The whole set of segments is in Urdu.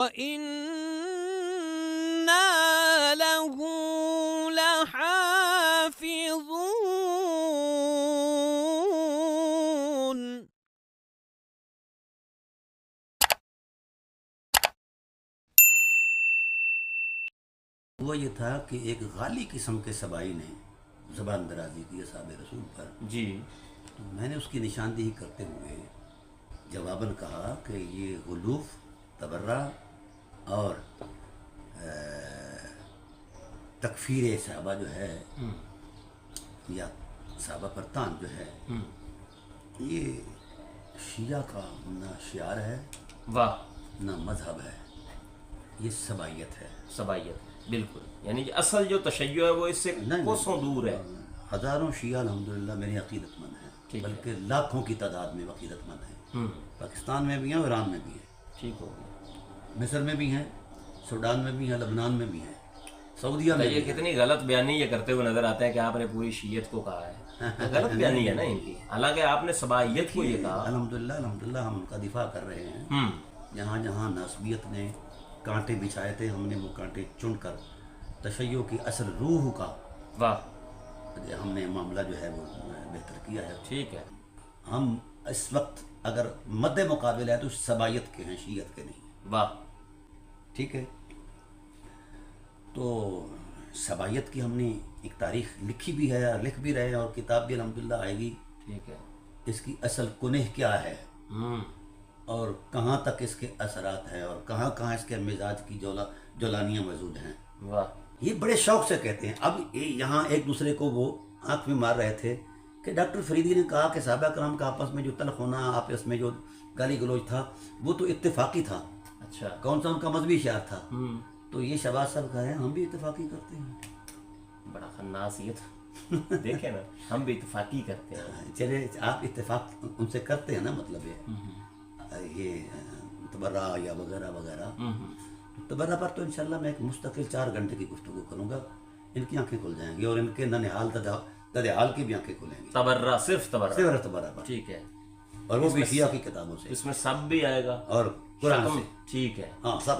وَإِنَّا لَهُ لَحَافِظُونَ. ہوا یہ تھا کہ ایک غالی قسم کے سبائی نے زبان درازی کی اصحاب رسول پر. جی. تو میں نے اس کی نشاندہی کرتے ہوئے جواباً کہا کہ یہ غلوف، تبرہ اور تکفیر صحابہ جو ہے یا صحابہ پر طعن جو ہے یہ شیعہ کا نہ شعار ہے واہ. نہ مذہب ہے، یہ سبائیت ہے. سبائیت بالکل، یعنی کہ اصل جو تشیع ہے وہ اس سے کوسوں دور ہے. ہزاروں شیعہ الحمدللہ میرے عقیدت مند ہیں، ٹھیک ہے. بلکہ لاکھوں کی تعداد میں عقیدت مند ہیں. پاکستان میں بھی ہیں، ایران میں بھی ہیں، ٹھیک ہو گیا. مصر میں بھی ہیں، سوڈان میں بھی ہیں، لبنان میں بھی ہیں، سعودیہ میں یہ بھی ہیں. کتنی غلط بیانی یہ کرتے ہوئے نظر آتا ہے کہ آپ نے پوری شیعت کو کہا ہے. غلط بیانی ہے نا ان کی، حالانکہ آپ نے سبائیت کو یہ کہا. الحمدللہ ہم ان کا دفاع کر رہے ہیں. جہاں جہاں ناسبیت نے کانٹے بچھائے تھے ہم نے وہ کانٹے چن کر تشیع کی اصل روح کا واہ. ہم نے معاملہ جو ہے وہ بہتر کیا ہے. ٹھیک ہے. ہم اس وقت اگر مد مقابل ہے تو سبائیت کے ہیں، شیعت کے نہیں. واہ. ٹھیک ہے. تو سبائیت کی ہم نے ایک تاریخ لکھی بھی ہے اور لکھ بھی رہے ہیں، اور کتاب بھی الحمدللہ آئے گی. ٹھیک ہے. اس کی اصل کنہ کیا ہے اور کہاں تک اس کے اثرات ہیں اور کہاں کہاں اس کے مزاج کی جولانیاں موجود ہیں. واہ. یہ بڑے شوق سے کہتے ہیں. اب یہاں ایک دوسرے کو وہ آنکھ میں مار رہے تھے کہ ڈاکٹر فریدی نے کہا کہ صحابہ کرام کا آپس میں جو تلخ ہونا، آپس میں جو گالی گلوچ تھا وہ تو اتفاقی تھا. اچھا. کون سا ان کا مذہبی شعار تھا. تو یہ شہباز صاحب کہہ رہے ہیں ہم بھی اتفاقی کرتے ہیں. بڑا خناسیت. دیکھیں نا، ہم بھی اتفاقی کرتے ہیں. چلے آپ اتفاق ان سے کرتے ہیں نا، مطلب یہ تبرہ یا وغیرہ وغیرہ. تبرہ پر تو انشاءاللہ میں ایک مستقل 4 گھنٹے کی گفتگو کروں گا. ان کی آنکھیں کھل جائیں گی اور ان کے ننحال ددحال کی بھی آنکھیں کھلیں گی. تبرہ، صرف تبرہ. صرف تبرہ پر. ٹھیک ہے. اور وہ بھی شیعہ کی کتابوں سے. اس میں سب بھی آئے گا اور قرآن سے. ٹھیک ہے. ہاں سب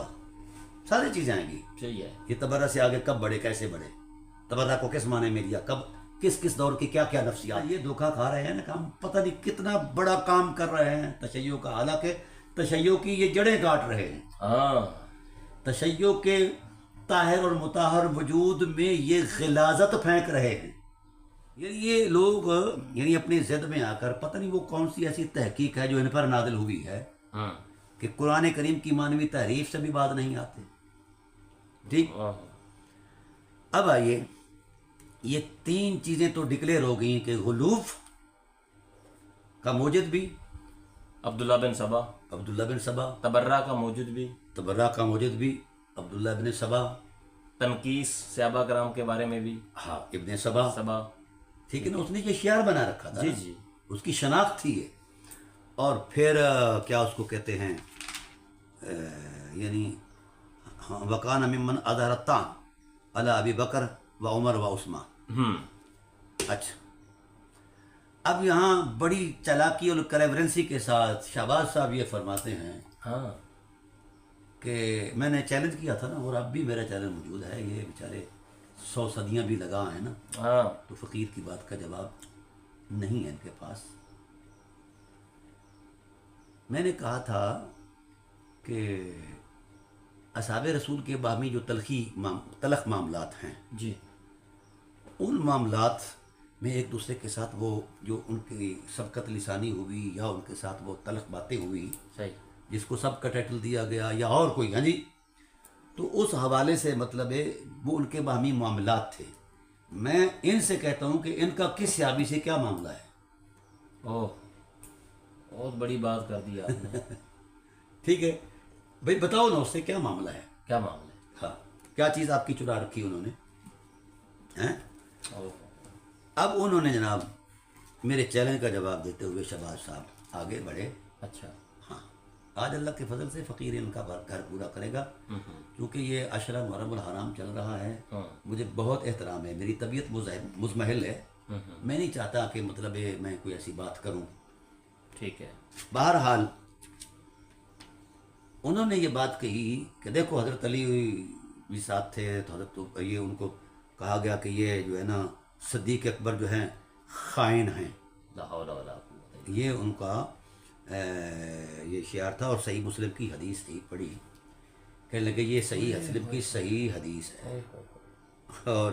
ساری چیزیں آئیں گی. ٹھیک ہے. یہ تبرہ سے آگے کب بڑھے، کیسے بڑھے، تبرہ کو کس معنی میں لیا، کب کس کس دور کی کیا کیا نفسیات. یہ دھوکہ کھا رہے ہیں نا کہ ہم پتہ نہیں کتنا بڑا کام کر رہے ہیں تشیع کا، حالانکہ تشیع کی یہ جڑیں کاٹ رہے ہیں. ہاں. تشیع کے طاہر اور مطہر وجود میں یہ غلاظت پھینک رہے ہیں. یہ لوگ یعنی اپنی ضد میں آ کر پتہ نہیں وہ کون سی ایسی تحقیق ہے جو ان پر نازل ہوئی ہے کہ قرآن کریم کی معنوی تحریف سے بھی بات نہیں آتے. ٹھیک. اب آئیے، یہ 3 چیزیں تو ڈکلیئر ہو گئی کہ غلوف کا موجد بھی عبداللہ بن سبا، تبرہ کا موجود بھی کا موجد بھی عبداللہ ابن سبا، تنقیس صحابہ کرام کے بارے میں بھی ہاں ابن سبا. ٹھیک ہے نا. اس نے یہ شعار بنا رکھا تھا. جی جی. اس کی شناخت تھی یہ. اور پھر کیا اس کو کہتے ہیں، یعنی وکان ممن اظہر الطعن علی ابی بکر و عمر و عثمان. اچھا، اب یہاں بڑی چالاکی اور کلیورنسی کے ساتھ شہباز صاحب یہ فرماتے ہیں کہ میں نے چیلنج کیا تھا نا، اور اب بھی میرا چیلنج موجود ہے. یہ بیچارے 100 صدیاں بھی لگا ہیں نا، تو فقیر کی بات کا جواب نہیں ہے ان کے پاس. میں نے کہا تھا کہ اصحاب رسول کے باہمی جو تلخ معاملات ہیں جی، ان معاملات میں ایک دوسرے کے ساتھ وہ جو ان کی سبقت لسانی ہوئی یا ان کے ساتھ وہ تلخ باتیں ہوئی، صحیح، جس کو سب کا ٹائٹل دیا گیا یا اور کوئی، ہاں جی، تو اس حوالے سے مطلب ہے وہ ان کے باہمی معاملات تھے. میں ان سے کہتا ہوں کہ ان کا کس صحابی سے کیا معاملہ ہے. بہت بڑی بات کر دی آپ نے. ٹھیک ہے بھائی، بتاؤ نا اس سے کیا معاملہ ہے. کیا معاملہ ہے؟ ہاں، کیا چیز آپ کی چرا رکھی انہوں نے. اب انہوں نے جناب میرے چیلنج کا جواب دیتے ہوئے شہباز صاحب آگے بڑھے. اچھا. ہاں، آج اللہ کے فضل سے فقیر ان کا گھر پورا کرے گا، کیونکہ یہ عشرہ محرم الحرام چل رہا ہے. مجھے بہت احترام ہے، میری طبیعت مزمحل ہے. میں نہیں چاہتا کہ مطلب میں کوئی ایسی بات کروں. ٹھیک ہے. بہرحال انہوں نے یہ بات کہی کہ دیکھو حضرت علی بھی ساتھ تھے تو حضرت یہ ان کو کہا گیا کہ یہ جو ہے نا صدیق اکبر جو ہیں خائن ہیں، لا حول ولا قوت الا یہ ان کا یہ شعار تھا. اور صحیح مسلم کی حدیث تھی پڑھی، کہنے لگے یہ صحیح مسلم کی صحیح حدیث ہے. اور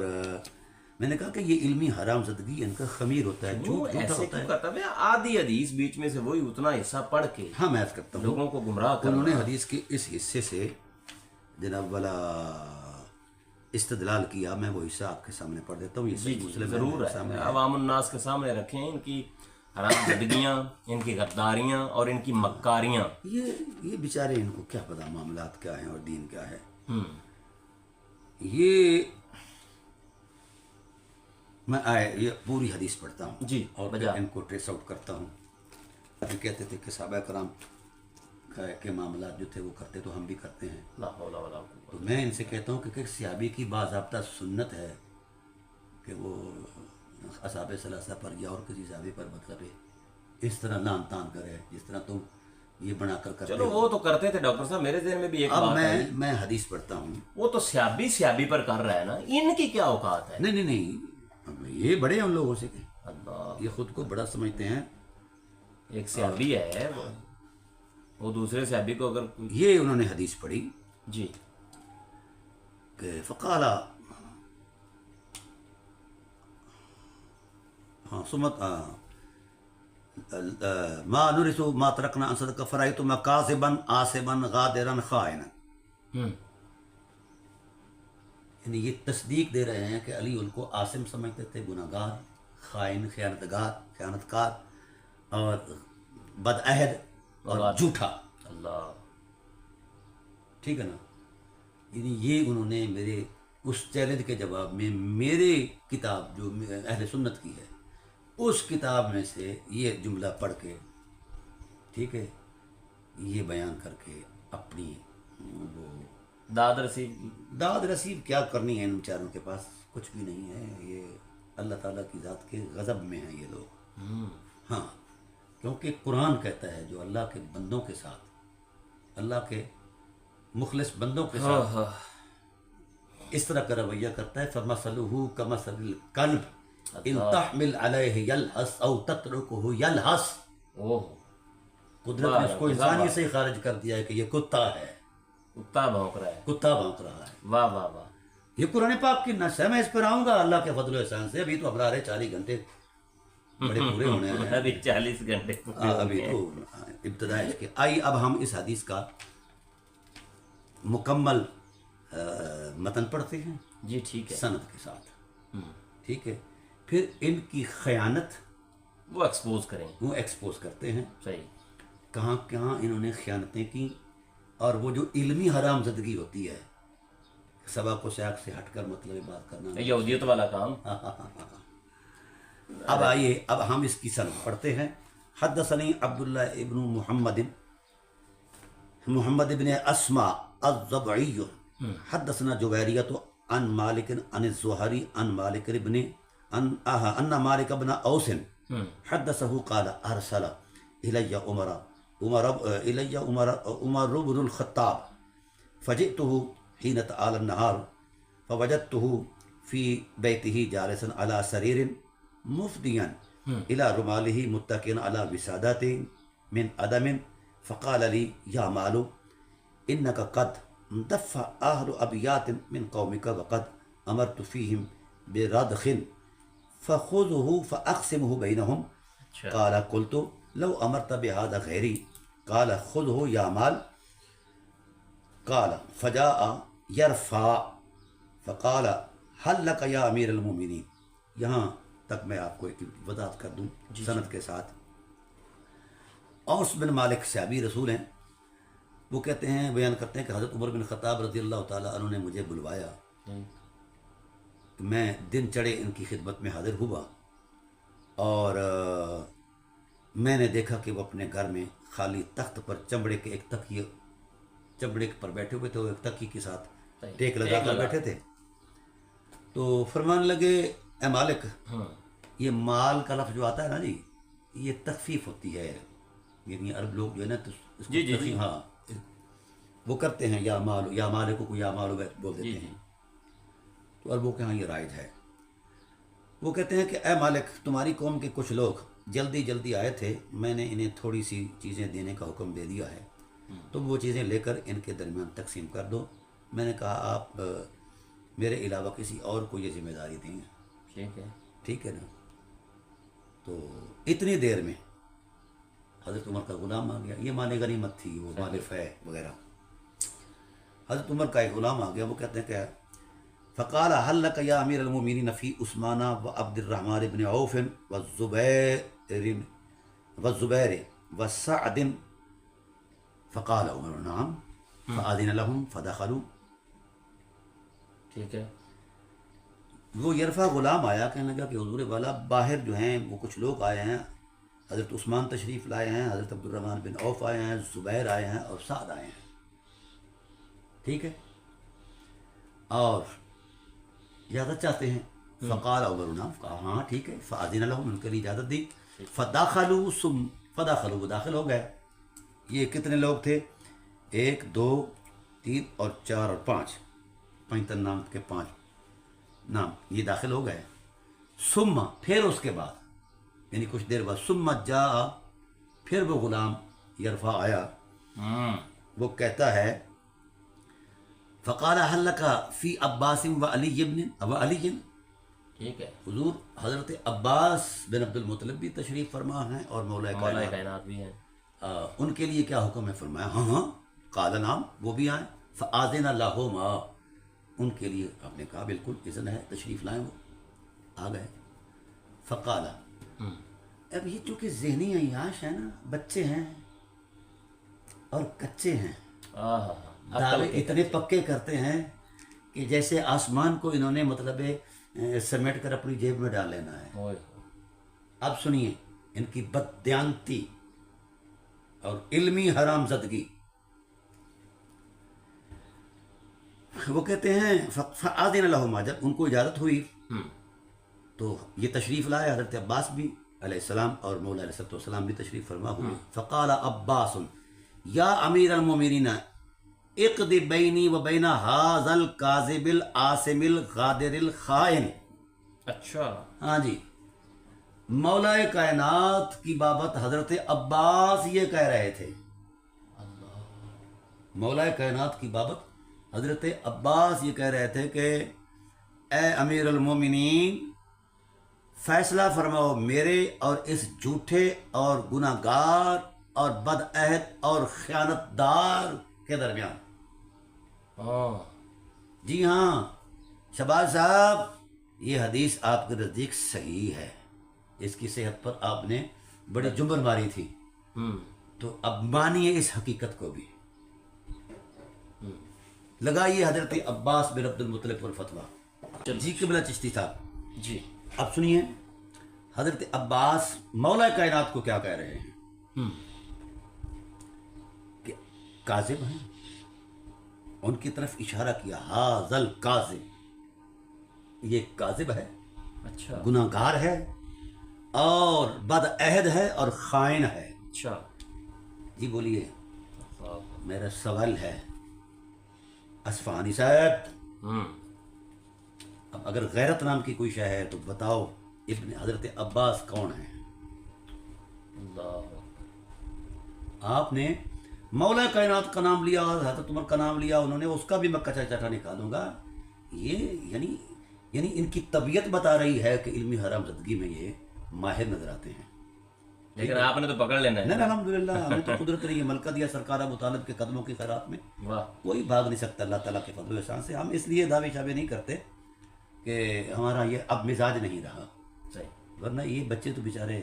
میں نے کہا کہ یہ علمی حرام زدگی ان کا خمیر ہوتا ہے، باللہ. جھوٹا ایسے ہوتا کیوں ہے. کرتا ہے آدھی حدیث بیچ میں سے وہی اتنا حصہ پڑھ کے ہاں میں عرض کرتا ہوں لوگوں کو گمراہ انہوں نے کرنا. حدیث کے اس حصے سے جناب والا استدلال کیا. میں وہ حصہ آپ کے سامنے پڑھ دیتا ہوں. یہ صحیح مسلم ہے، ضرور میرے ہے، سامنے ہے. عوام الناس کے سامنے رکھیں ان کی حرام زدگیاں، ان کی غداریاں اور ان کی مکاریاں. یہ بیچارے ان کو کیا پتا معاملات کیا ہیں اور دین کیا ہے. ہم، یہ میں یہ پوری حدیث پڑھتا ہوں جی، اور بجا. پھر ان کو ٹریس آؤٹ کرتا ہوں. یہ کہتے تھے کہ صحابہ کرام کے معاملات جو تھے وہ کرتے تو ہم بھی کرتے ہیں. لا حول ولا قوت. تو میں ان سے کہتا ہوں کہ صحابی کی باضابطہ سنت ہے کہ وہ اصحاب ثلاثہ پر یا اور کسی صحابی پر مطلب ہے اس طرح لان تان کرے جس طرح تم یہ بنا کر کرتے چلو ہو. وہ تو کرتے تھے ڈاکٹر صاحب، میرے ذہن میں بھی ایک اب بات ہے، میں حدیث پڑھتا ہوں. وہ تو سیابی پر کر رہا ہے نا، ان کی کیا اوقات ہے؟ نہیں نہیں نہیں، یہ بڑے ہیں ان لوگوں سے کہ اللہ، یہ خود کو بڑا سمجھتے ہیں. ایک سیابی ہے وہ دوسرے سیابی کو اگر یہ انہوں نے حدیث پڑھی جی کہ فقالا سمت ما نرث ما ترکنا ان صدق فرائت ما کاذبا آصبا غادرا خائنا. ہم، یعنی یہ تصدیق دے رہے ہیں کہ علی ان کو عاصم سمجھتے تھے، گناہگار، خائن، خیانتکار اور بدعہد اور جھوٹا. اللہ، ٹھیک ہے نا. یعنی یہ انہوں نے میرے اس چیلنج کے جواب میں میرے کتاب جو اہل سنت کی ہے اس کتاب میں سے یہ جملہ پڑھ کے، ٹھیک ہے، یہ بیان کر کے اپنی وہ داد رسی. داد رسید کیا کرنی ہے ان چاروں کے پاس کچھ بھی نہیں ہے. یہ اللہ تعالیٰ کی ذات کے غضب میں ہیں یہ لوگ. ہاں، کیونکہ قرآن کہتا ہے جو اللہ کے بندوں کے ساتھ، اللہ کے مخلص بندوں کے ساتھ اس طرح کا رویہ کرتا ہے فَمَثَلُهُ كَمَثَلِ الْكَلْبِ إِن تَحْمِلْ عَلَيْهِ يَلْهَثْ أَوْ تَتْرُكْهُ يَلْهَثْ. قدرت نے اس کو انسانیت سے ہی خارج کر دیا ہے کہ یہ کتا ہے، کتا بھونک رہا ہے. کتا بھونک رہا ہے. واہ واہ واہ. یہ قرآن پاک کی نص ہے. میں اس پر آؤں گا اللہ کے فضل و احسان سے. ابھی تو ابرار ہے 40 گھنٹے بڑے پورے ہونے ہیں. ابھی 40 گھنٹے ابھی تو ابتدا ہے اس کے. آئیے اب ہم اس حدیث کا مکمل متن پڑھتے ہیں جی ٹھیک ہے. سند کے ساتھ. ٹھیک ہے، پھر ان کی خیانت وہ ایکسپوز کریں. وہ ایکسپوز کرتے ہیں صحیح. کہاں کہاں انہوں نے خیانتیں کی، اور وہ جو علمی حرام زدگی ہوتی ہے، سباق و سیاق سے ہٹ کر مطلب بات کرنا. یہودیت والا کام. اب آئیے اب ہم اس کی سند پڑھتے ہیں. حدثنی عبداللہ ابن محمد ابن اسما الضبعی حدثنا جویریت عن مالک عن الزہری عن مالک ابن ان مالک ابن اوس حدثه قال ارسل الی عمر بن الخطاب فجئته حين تعالى النهار فوجدته في بيته جالسا على سرير مفديا الى رماله متكئا على وسادات من ادم فقال لي يا مال انك قد دفع اهل ابيات من قومك وقد امرت فيهم بردخ فخذه فاقسمه بينهم. قال قلت لو امرت بهذا غيري. قال خذه يا مال. قال فجاء يرفع فقال هل لك يا امیر المومنین. یہاں تک میں آپ کو ایک وضاحت کر دوں سند کے ساتھ. اوس بن مالک صحابی رسول ہیں. وہ کہتے ہیں، بیان کرتے ہیں کہ حضرت عمر بن خطاب رضی اللہ تعالیٰ عنہ نے مجھے بلوایا. میں دن چڑھے ان کی خدمت میں حاضر ہوا اور میں نے دیکھا کہ وہ اپنے گھر میں خالی تخت پر چمڑے کے ایک تکیے چمڑے پر بیٹھے ہوئے تھے، وہ ایک تکی کے ساتھ ٹیک لگا کر بیٹھے تھے. تو فرمان لگے اے مالک، یہ مال کا لفظ جو آتا ہے نا جی، یہ تخفیف ہوتی ہے. یعنی عرب لوگ جو ہے نا تو اس کو جی ہاں وہ کرتے ہیں یا مالو یا مالک کو یا مالو بول دیتے ہیں. تو عربوں کے ہاں یہ رائج ہے. وہ کہتے ہیں کہ اے مالک تمہاری قوم کے کچھ لوگ جلدی آئے تھے, میں نے انہیں تھوڑی سی چیزیں دینے کا حکم دے دیا ہے, تم وہ چیزیں لے کر ان کے درمیان تقسیم کر دو. میں نے کہا آپ میرے علاوہ کسی اور کو یہ ذمہ داری دیں. ٹھیک ہے نا. تو اتنی دیر میں حضرت عمر کا غلام آ گیا. یہ مال غنیمت تھی, وہ مال فے وغیرہ. حضرت عمر کا ایک غلام آ گیا. وہ کہتے ہیں کہ فقال هل لك يا امیر المؤمنین فی عثمان و عبد الرحمن بن عوف والزبیر وسعد. فقال عمر نعم فآذن لهم فدخلوا. ٹھیک ہے. وہ یرفع غلام آیا, کہنے لگا کہ حضور والا باہر جو ہیں وہ کچھ لوگ آئے ہیں, حضرت عثمان تشریف لائے ہیں, حضرت عبد الرحمن بن عوف آئے ہیں, زبیر آئے ہیں اور سعد آئے ہیں. ٹھیک ہے, اور اجازت چاہتے ہیں. فقال عمر نعم, کہا ہاں ٹھیک ہے. فآذن لهم, ان کے لیے اجازت دی. فدخلوا, وہ داخل ہو گئے. یہ کتنے لوگ تھے؟ 1 2 3 اور 4 اور 5, 5 نام کے 5 نام, یہ داخل ہو گئے. ثم, پھر اس کے بعد یعنی کچھ دیر بعد, ثم جاء, پھر وہ غلام یرفع آیا. وہ کہتا ہے فقال هل لك فی عباس و علی. ٹھیک ہے. حضور حضرت عباس بن عبد المطلب بھی تشریف فرما ہیں اور مولا کائنات بھی ہیں, ان کے لیے کیا حکم ہے؟ فرمایا ہاں. قال نعم, وہ بھی آئیں. فآذن لهما, ان کے لیے آپ نے کہا بالکل اذن ہے, تشریف لائیں. وہ آ گئے. فقال, اب یہ چونکہ ذہنی عیاش ہے نا, بچے ہیں اور کچے ہیں, دعوے اتنے پکے کرتے ہیں کہ جیسے آسمان کو انہوں نے مطلب سمیٹ کر اپنی جیب میں ڈال لینا ہے. اب سنیے ان کی بددیانتی اور علمی حرام زدگی. وہ کہتے ہیں فآذن لهما, جب ان کو اجازت ہوئی تو یہ تشریف لائے. حضرت عباس بھی علیہ السلام اور مولا علیہ السلام بھی تشریف فرما ہوئے. فقال عباس یا امیر المؤمنین اقض بینی و بین ھذا الکاذب العاصم الغادر الخائن. اچھا, ہاں جی, مولا کائنات کی بابت حضرت عباس یہ کہہ رہے تھے. مولا کائنات کی بابت حضرت عباس یہ کہہ رہے تھے کہ اے امیر المومنین, فیصلہ فرماؤ میرے اور اس جھوٹے اور گناہ گار اور بدعہد اور خیانت دار کے درمیان. جی ہاں شہباز صاحب, یہ حدیث آپ کے نزدیک صحیح ہے, اس کی صحت پر آپ نے بڑی جنبن ماری تھی, تو اب مانیے اس حقیقت کو بھی. لگائیے حضرت عباس بن عبد المطلب پر فتویٰ. جی قبلہ چشتی صاحب جی اب سنیے حضرت عباس مولا کائنات کو کیا کہہ رہے ہیں کہ کاذب ہیں. ان کی طرف اشارہ کیا, ھذا الکاذب, یہ کاذب ہے, اچھا, گناہ گار ہے اور بدعہد ہے اور خائن ہے. اچھا جی بولیے, میرا سوال ہے اصفہانی صاحب, اب اگر غیرت نام کی کوئی شے ہے تو بتاؤ ابن حضرت عباس کون ہیں؟ آپ نے مولا کائنات کا نام لیا, حضرت عمر کا نام لیا, انہوں نے اس کا بھی میں کچا چٹا نکالوں گا. یہ یعنی ان کی طبیعت بتا رہی ہے کہ علمی حرام زدگی میں یہ ماہر نظر آتے ہیں. لیکن آپ نے تو پکڑ لینا ہے. نہیں الحمدللہ, ہمیں تو قدرت نہیں ہے, ملکہ دیا سرکار ابو طالب کے قدموں کی خیرات میں. کوئی بھاگ نہیں سکتا اللہ تعالیٰ کے فضل و احسان سے. ہم اس لیے دعوے شعوے نہیں کرتے کہ ہمارا یہ اب مزاج نہیں رہا, ورنہ یہ بچے تو بیچارے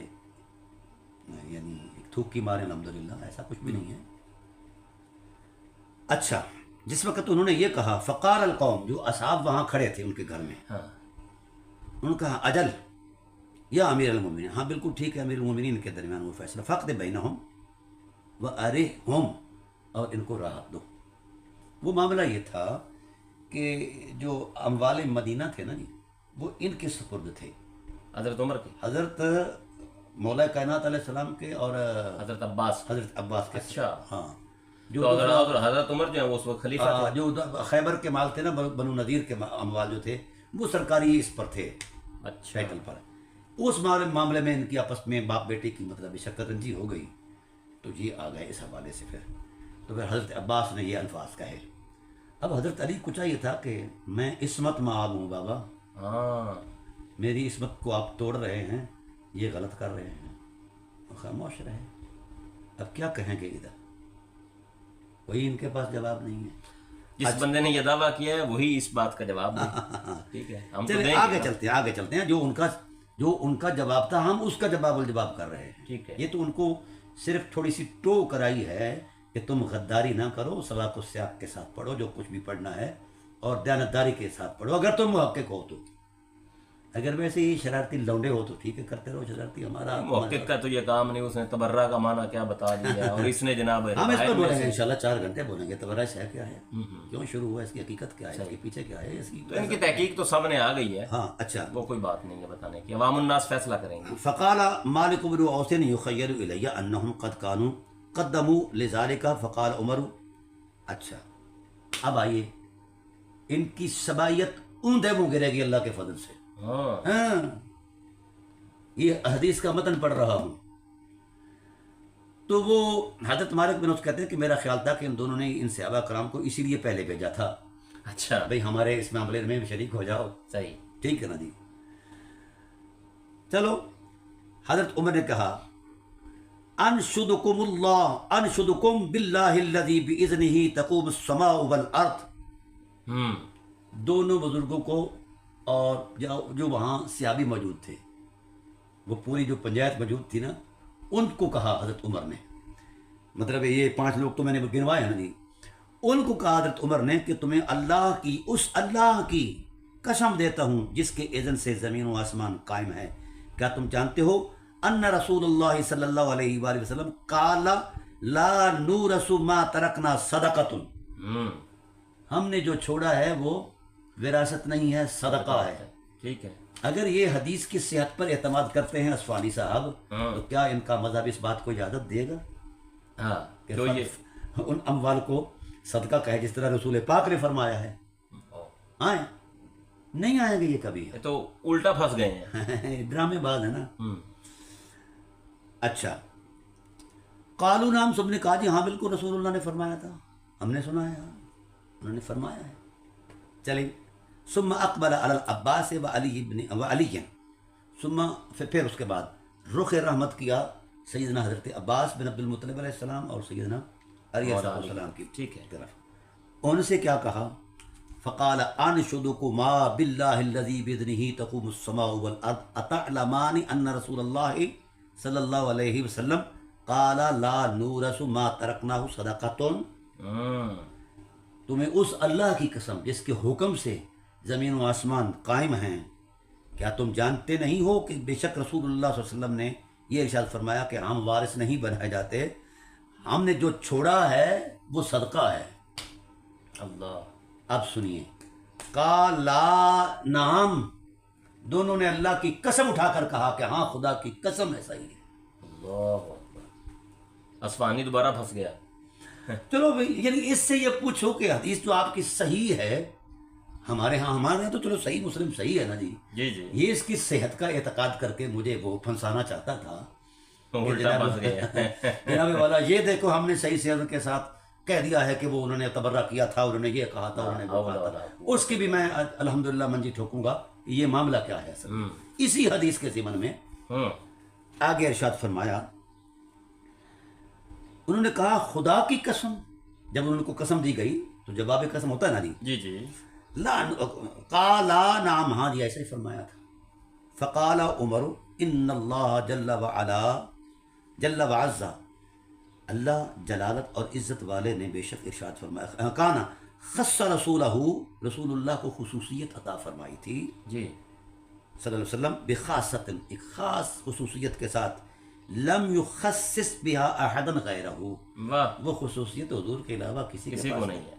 یعنی تھوک کی مارے الحمدللہ, ایسا کچھ بھی نہیں ہے. اچھا, جس وقت انہوں نے یہ کہا, فقال القوم, جو اصحاب وہاں کھڑے تھے ان کے گھر میں, انہوں نے کہا اجل یا امیر المومنین, ہاں بالکل ٹھیک ہے امیر المومنین کے درمیان وہ فیصلہ, فقد بینہم وارحم, اور ان کو راحت دو. وہ معاملہ یہ تھا کہ جو اموال مدینہ تھے نا جی, وہ ان کے سپرد تھے, حضرت عمر کے, حضرت مولا کائنات علیہ السلام کے اور حضرت عباس کے. اچھا, ہاں, تو حضرت عمر جو ہے وہ اس وقت خلیفہ تھے. جو خیبر کے مال تھے نا، بنو نذیر کے اموال جو تھے وہ سرکاری اس پر تھے، اچھا سائیکل پر. اس معاملے میں ان کی آپس میں باپ بیٹے کی مطلب شکر رنجی ہو گئی، تو یہ آ گئے اس حوالے سے. پھر حضرت عباس نے یہ الفاظ کہے. اب حضرت علی کو چاہیے تھا کہ میں عصمت مآب ہوں بابا، ہاں میری عصمت کو آپ توڑ رہے ہیں، یہ غلط کر رہے ہیں. خاموش رہے. اب کیا کہیں گے ادھر؟ وہی ان کے پاس جواب نہیں ہے. جس بندے نے یہ دعویٰ کیا ہے وہی اس بات کا جواب دے. ٹھیک ہے، ہم تو چلیں آگے چلتے ہیں. جو ان کا جواب تھا ہم اس کا جواب الجواب کر رہے ہیں. ٹھیک ہے. یہ تو ان کو صرف تھوڑی سی ٹو کرائی ہے کہ تم غداری نہ کرو، سواد و سیاق کے ساتھ پڑھو جو کچھ بھی پڑھنا ہے، اور دیانتداری کے ساتھ پڑھو اگر تم محقق ہو تو. اگر ویسے ہی شرارتی لونڈے ہو تو ٹھیک ہے، کرتے رہو شرارتی. ہمارا محقق کا تو یہ کام نہیں، اس نے تبرہ کا معنی کیا بتا دیا، اور اس نے جناب ہم اس پر بولیں گے انشاءاللہ 4 گھنٹے بولیں گے. تبرہ ہے کیا ہے، کیوں شروع ہوا، اس کی حقیقت کیا ہے، اس کے پیچھے کیا ہے، اس کی تو ان کی تحقیق تو سامنے آ گئی ہے. ہاں اچھا، وہ کوئی بات نہیں ہے بتانے کی، عوام الناس فیصلہ کریں گے. فقال مالک بن اوس یخیر الی انہم قد کانوا قدموا لذلک فقال عمر. اچھا اب آئیے، ان کی صبائیت اوندے منہ گرے گی اللہ کے فضل سے. ہاں یہ حدیث کا متن پڑھ رہا ہوں. تو وہ حضرت مالک بن اوس کہتے ہیں کہ میرا خیال تھا کہ ان دونوں نے ان صحابہ کرام کو اسی لیے پہلے بھیجا تھا. اچھا بھئی ہمارے اس معاملے میں شریک ہو جاؤ. صحیح، ٹھیک ہے نا جی. چلو حضرت عمر نے کہا انشدکم باللہ الذی باذنہ تقوم السماء والارض. دونوں بزرگوں کو اور جو وہاں صحابی موجود تھے، وہ پوری جو پنچایت موجود تھی نا، ان کو کہا حضرت عمر نے، مطلب یہ 5 لوگ تو میں نے گنوائے ہیں نا جی، ان کو کہا حضرت عمر نے کہ تمہیں اس اللہ کی قسم دیتا ہوں جس کے اذن سے زمین و آسمان قائم ہے. کیا تم جانتے ہو ان رسول اللہ صلی اللہ علیہ وآلہ وسلم قال لا نورث ما ترکنا صدقۃ. ہم نے جو چھوڑا ہے وہ وراثت نہیں ہے، صدقہ ہے. ٹھیک ہے. اگر یہ حدیث کی صحت پر اعتماد کرتے ہیں اصفہانی صاحب، تو کیا ان کا مذہب اس بات کو اجازت دے گا کہ ان اموال کو صدقہ کہے جس طرح رسول پاک نے فرمایا ہے؟ آئیں نہیں آئیں گے یہ کبھی. تو الٹا پھنس گئے ہیں. ڈرامے باز ہے نا. اچھا قالوا نام، سب نے کہا جی ہاں بالکل رسول اللہ نے فرمایا تھا، ہم نے سنا ہے، انہوں نے فرمایا ہے. چلیں ثم اقبل علی العباس وعلی، ثم پھر اس کے بعد رخ رحمت کیا سیدنا حضرت عباس بن عبد المطلب علیہ السلام اور سیدنا علی علیہ السلام کی طرف. ان سے کیا کہا؟ فقال انشدکما باللہ الذی باذنہ تقوم السماء والارض اتعلمان ان رسول اللہ صلی اللہ علیہ وسلم قال لا نورث ما ترکناہ صدقۃ. تمہیں اس اللہ کی قسم جس کے حکم سے زمین و آسمان قائم ہیں، کیا تم جانتے نہیں ہو کہ بے شک رسول اللہ صلی اللہ علیہ وسلم نے یہ ارشاد فرمایا کہ ہم وارث نہیں بنائے جاتے، ہم نے جو چھوڑا ہے وہ صدقہ ہے. اللہ. اب سنیے، قالا نعم، دونوں نے اللہ کی قسم اٹھا کر کہا کہ ہاں خدا کی قسم ایسا ہی ہے. اللہ اصفہانی دوبارہ پھنس گیا. چلو بھائی، یعنی اس سے یہ پوچھو کہ حدیث جو آپ کی صحیح ہے، ہمارے ہاں تو چلو صحیح مسلم صحیح ہے نا جی. جی جی. یہ اس کی صحت کا اعتقاد کر کے مجھے وہ پھنسانا چاہتا تھا. الٹا پھنس گیا. جناب والا یہ دیکھو ہم نے صحیح صحت کے ساتھ کہہ دیا ہے کہ وہ انہوں نے تبرہ کیا تھا، انہوں نے یہ کہا تھا، انہوں نے وہ کہا تھا. اس کی بھی میں الحمدللہ منجی ٹھوکوں گا یہ معاملہ کیا ہے سر. اسی حدیث کے ضمن میں آگے ارشاد فرمایا، انہوں نے کہا خدا کی قسم. جب ان کو قسم دی گئی تو جواب قسم ہوتا ہے نا جی. جی جی. قالا نعم، ہاں جی ایسا ہی فرمایا تھا. فقال عمر ان اللہ جل وعز، اللہ جلالت اور عزت والے نے بے شک ارشاد فرمایا، کانا خص رسول اللہ کو خصوصیت عطا فرمائی تھی جی صلی اللہ علیہ وسلم بخاصۃ، ایک خاص خصوصیت کے ساتھ، لم یخصص بها احدا غیرہ، وہ خصوصیت حضور کے علاوہ کسی کے پاس نہیں ہے.